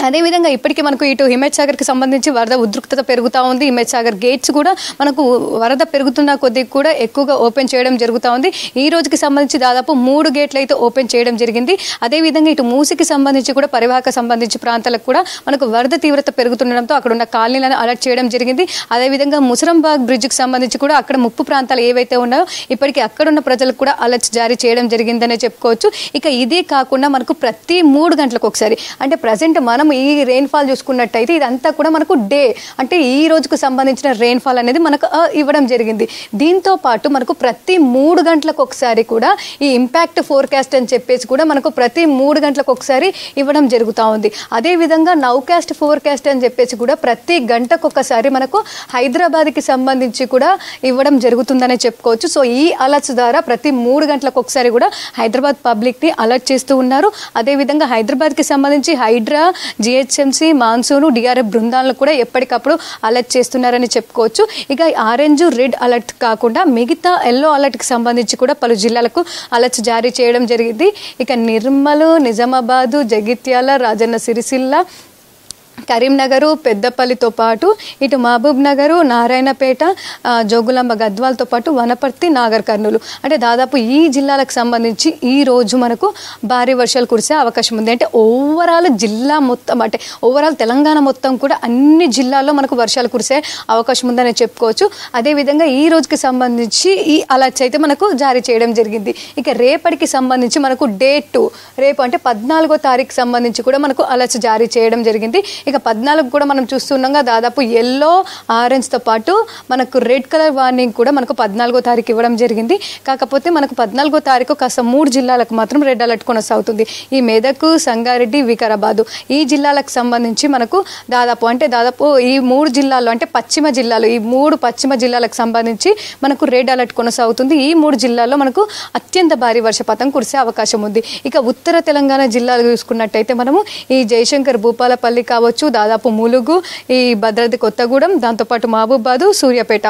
అదేవిధంగా ఇప్పటికీ మనకు ఇటు హిమత్ సాగర్కి సంబంధించి వరద ఉధృతత పెరుగుతూ ఉంది. హిమత్ సాగర్ గేట్స్ కూడా మనకు వరద పెరుగుతున్న కొద్దీ కూడా ఎక్కువగా ఓపెన్ చేయడం జరుగుతూ ఉంది. ఈ రోజుకి సంబంధించి దాదాపు 3 గేట్లు అయితే ఓపెన్ చేయడం జరిగింది. అదేవిధంగా ఇటు మూసికి సంబంధించి కూడా పరివాహక సంబంధించి ప్రాంతాలకు కూడా మనకు వరద తీవ్రత పెరుగుతుండడంతో అక్కడ ఉన్న కాలనీలను అలర్ట్ చేయడం జరిగింది. అదేవిధంగా ముసరంబాగ్ బ్రిడ్జ్కి సంబంధించి కూడా అక్కడ ముప్పు ప్రాంతాలు ఏవైతే ఉన్నాయో ఇప్పటికీ అక్కడున్న ప్రజలకు కూడా అలర్ట్స్ జారీ చేయడం జరిగిందనే చెప్పుకోవచ్చు. ఇక ఇదే కాకుండా మనకు ప్రతి 3 గంటలకు ఒకసారి అంటే ప్రజెంట్ మనం ఈ రెయిన్ఫాల్ చూసుకున్నట్టయితే ఇదంతా కూడా మనకు డే అంటే ఈ రోజుకు సంబంధించిన రెయిన్ఫాల్ అనేది మనకు ఇవ్వడం జరిగింది. దీంతో పాటు మనకు ప్రతి 3 గంటలకు ఒకసారి కూడా ఈ ఇంపాక్ట్ ఫోర్కాస్ట్ అని చెప్పేసి కూడా మనకు ప్రతి 3 గంటలకు ఒకసారి ఇవ్వడం జరుగుతూ ఉంది. అదేవిధంగా నౌకాస్ట్ ఫోర్కాస్ట్ అని చెప్పేసి కూడా ప్రతి గంటకు ఒకసారి మనకు హైదరాబాద్కి సంబంధించి కూడా ఇవ్వడం జరుగుతుందనే చెప్పుకోవచ్చు. సో ఈ అలర్ట్స్ ద్వారా ప్రతి 3 గంటలకు ఒకసారి కూడా హైదరాబాద్ పబ్లిక్ని అలర్ట్ చేస్తూ ఉన్నారు. అదేవిధంగా హైదరాబాద్కి సంబంధించి హైడ్రా, జిహెచ్ఎంసీ, మాన్సూన్, డిఆర్ఎఫ్ బృందాలను కూడా ఎప్పటికప్పుడు అలర్ట్ చేస్తున్నారని చెప్పుకోవచ్చు. ఇక ఆరెంజ్, రెడ్ అలర్ట్ కాకుండా మిగతా ఎల్లో అలర్ట్కి సంబంధించి కూడా పలు జిల్లాలకు అలర్ట్స్ జారీ చేయడం జరిగింది. ఇక నిర్మల్, నిజామాబాదు, జగిత్యాల, రాజన్న సిరిసిల్ల, కరీంనగరు, పెద్దపల్లితో పాటు ఇటు మహబూబ్ నగరు, నారాయణపేట, జోగులాంబ గద్వాల్తో పాటు వనపర్తి, నాగర్ కర్నూలు అంటే దాదాపు ఈ జిల్లాలకు సంబంధించి ఈ రోజు మనకు భారీ వర్షాలు కురిసే అవకాశం ఉంది. అంటే ఓవరాల్ జిల్లా మొత్తం అంటే ఓవరాల్ తెలంగాణ మొత్తం కూడా అన్ని జిల్లాల్లో మనకు వర్షాలు కురిసే అవకాశం ఉందని చెప్పుకోవచ్చు. అదేవిధంగా ఈ రోజుకి సంబంధించి ఈ అలర్ట్స్ అయితే మనకు జారీ చేయడం జరిగింది. ఇక రేపటికి సంబంధించి మనకు డే 2 రేపు అంటే 14వ తారీఖు సంబంధించి కూడా మనకు అలర్ట్స్ జారీ చేయడం జరిగింది. ఇక 14 కూడా మనం చూస్తున్నాగా దాదాపు ఎల్లో, ఆరెంజ్తో పాటు మనకు రెడ్ కలర్ వార్నింగ్ కూడా మనకు 14వ తారీఖు ఇవ్వడం జరిగింది. కాకపోతే మనకు 14వ తారీఖు కాస్త 3 జిల్లాలకు మాత్రం రెడ్ అలర్ట్ కొనసాగుతుంది. ఈ మెదక్, సంగారెడ్డి, వికారాబాదు ఈ జిల్లాలకు సంబంధించి మనకు దాదాపు ఈ 3 జిల్లాల్లో అంటే పశ్చిమ జిల్లాలు ఈ 3 పశ్చిమ జిల్లాలకు సంబంధించి మనకు రెడ్ అలర్ట్ కొనసాగుతుంది. ఈ 3 జిల్లాల్లో మనకు అత్యంత భారీ వర్షపాతం కురిసే అవకాశం ఉంది. ఇక ఉత్తర తెలంగాణ జిల్లాలు చూసుకున్నట్టయితే మనము ఈ జయశంకర్, భూపాలపల్లి కావచ్చు, దాదాపు ములుగు, ఈ భద్రాద్రి కొత్తగూడెం, దాంతోపాటు మహబూబాబాదు, సూర్యాపేట,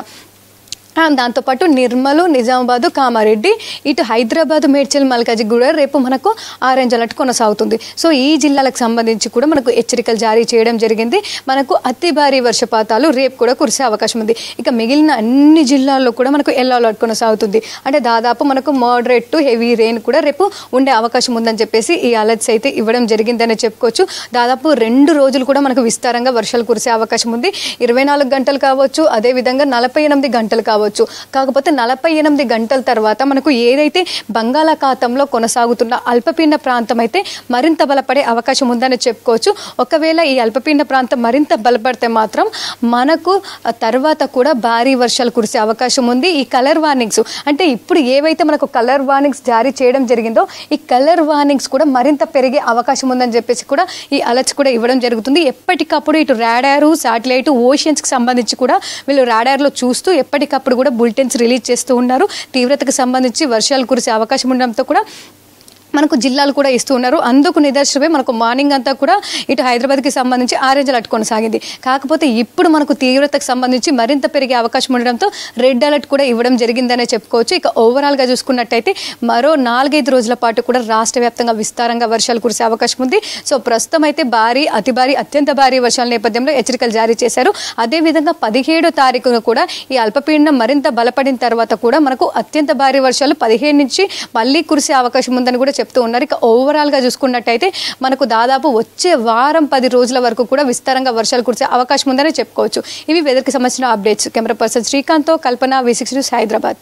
దాంతోపాటు నిర్మల్, నిజామాబాదు, కామారెడ్డి, ఇటు హైదరాబాద్, మేడ్చల్, మల్కాజిగిరి కూడా రేపు మనకు ఆరెంజ్ అలర్ట్ కొనసాగుతుంది. సో ఈ జిల్లాలకు సంబంధించి కూడా మనకు హెచ్చరికలు జారీ చేయడం జరిగింది. మనకు అతి భారీ వర్షపాతాలు రేపు కూడా కురిసే అవకాశం ఉంది. ఇక మిగిలిన అన్ని జిల్లాల్లో కూడా మనకు ఎల్లో అలర్ట్ కొనసాగుతుంది. అంటే దాదాపు మనకు మోడరేట్ టు హెవీ రెయిన్ కూడా రేపు ఉండే అవకాశం ఉందని చెప్పేసి ఈ అలర్ట్స్ అయితే ఇవ్వడం జరిగిందని చెప్పుకోవచ్చు. దాదాపు 2 రోజులు కూడా మనకు విస్తారంగా వర్షాలు కురిసే అవకాశం ఉంది. 24 గంటలు కావచ్చు, అదేవిధంగా 48 గంటలు కావచ్చు. కాకపోతే 48 గంటల తర్వాత మనకు ఏదైతే బంగాళాఖాతంలో కొనసాగుతున్న అల్పపీడన ప్రాంతం అయితే మరింత బలపడే అవకాశం ఉందని చెప్పుకోవచ్చు. ఒకవేళ ఈ అల్పపీడన ప్రాంతం మరింత బలపడితే మాత్రం మనకు తర్వాత కూడా భారీ వర్షాలు కురిసే అవకాశం ఉంది. ఈ కలర్ వార్నింగ్స్ అంటే ఇప్పుడు ఏవైతే మనకు కలర్ వార్నింగ్స్ జారీ చేయడం జరిగిందో ఈ కలర్ వార్నింగ్స్ కూడా మరింత పెరిగే అవకాశం ఉందని చెప్పేసి కూడా ఈ అలర్ట్స్ కూడా ఇవ్వడం జరుగుతుంది. ఎప్పటికప్పుడు ఇటు రాడారు, శాటిలైట్, ఓషియన్స్కి సంబంధించి కూడా వీళ్ళు రాడార్లో చూస్తూ ఎప్పటికప్పుడు కూడా బులెటిన్స్ రిలీజ్ చేస్తూ ఉన్నారు. తీవ్రతకు సంబంధించి వర్షాలు కురిసే అవకాశం ఉండడంతో కూడా మనకు జిల్లాలు కూడా ఇస్తూ ఉన్నారు. అందుకు నిదర్శనమే మనకు మార్నింగ్ అంతా కూడా ఇటు హైదరాబాద్కి సంబంధించి ఆరెంజ్ అలర్ట్ కొనసాగింది. కాకపోతే ఇప్పుడు మనకు తీవ్రతకు సంబంధించి మరింత పెరిగే అవకాశం ఉండడంతో రెడ్ అలర్ట్ కూడా ఇవ్వడం జరిగిందనే చెప్పుకోవచ్చు. ఇక ఓవరాల్గా చూసుకున్నట్టయితే మరో 4-5 రోజుల పాటు కూడా రాష్ట్ర వ్యాప్తంగా విస్తారంగా వర్షాలు కురిసే అవకాశం ఉంది. సో ప్రస్తుతం అయితే భారీ, అతి భారీ, అత్యంత భారీ వర్షాల నేపథ్యంలో హెచ్చరికలు జారీ చేశారు. అదేవిధంగా 17వ తారీఖున కూడా ఈ అల్పపీడనం మరింత బలపడిన తర్వాత కూడా మనకు అత్యంత భారీ వర్షాలు 15 నుంచి మళ్ళీ కురిసే అవకాశం ఉందని కూడా చెప్తూ ఉన్నారు. ఇక ఓవరాల్గా చూసుకున్నట్టయితే మనకు దాదాపు వచ్చే వారం 10 రోజుల వరకు కూడా విస్తారంగా వర్షాలు కురిసే అవకాశం ఉందని చెప్పుకోవచ్చు. ఇవి వెదర్కి సంబంధించిన అప్డేట్స్. కెమెరా పర్సన్ శ్రీకాంత్తో కల్పన, V6 న్యూస్, హైదరాబాద్.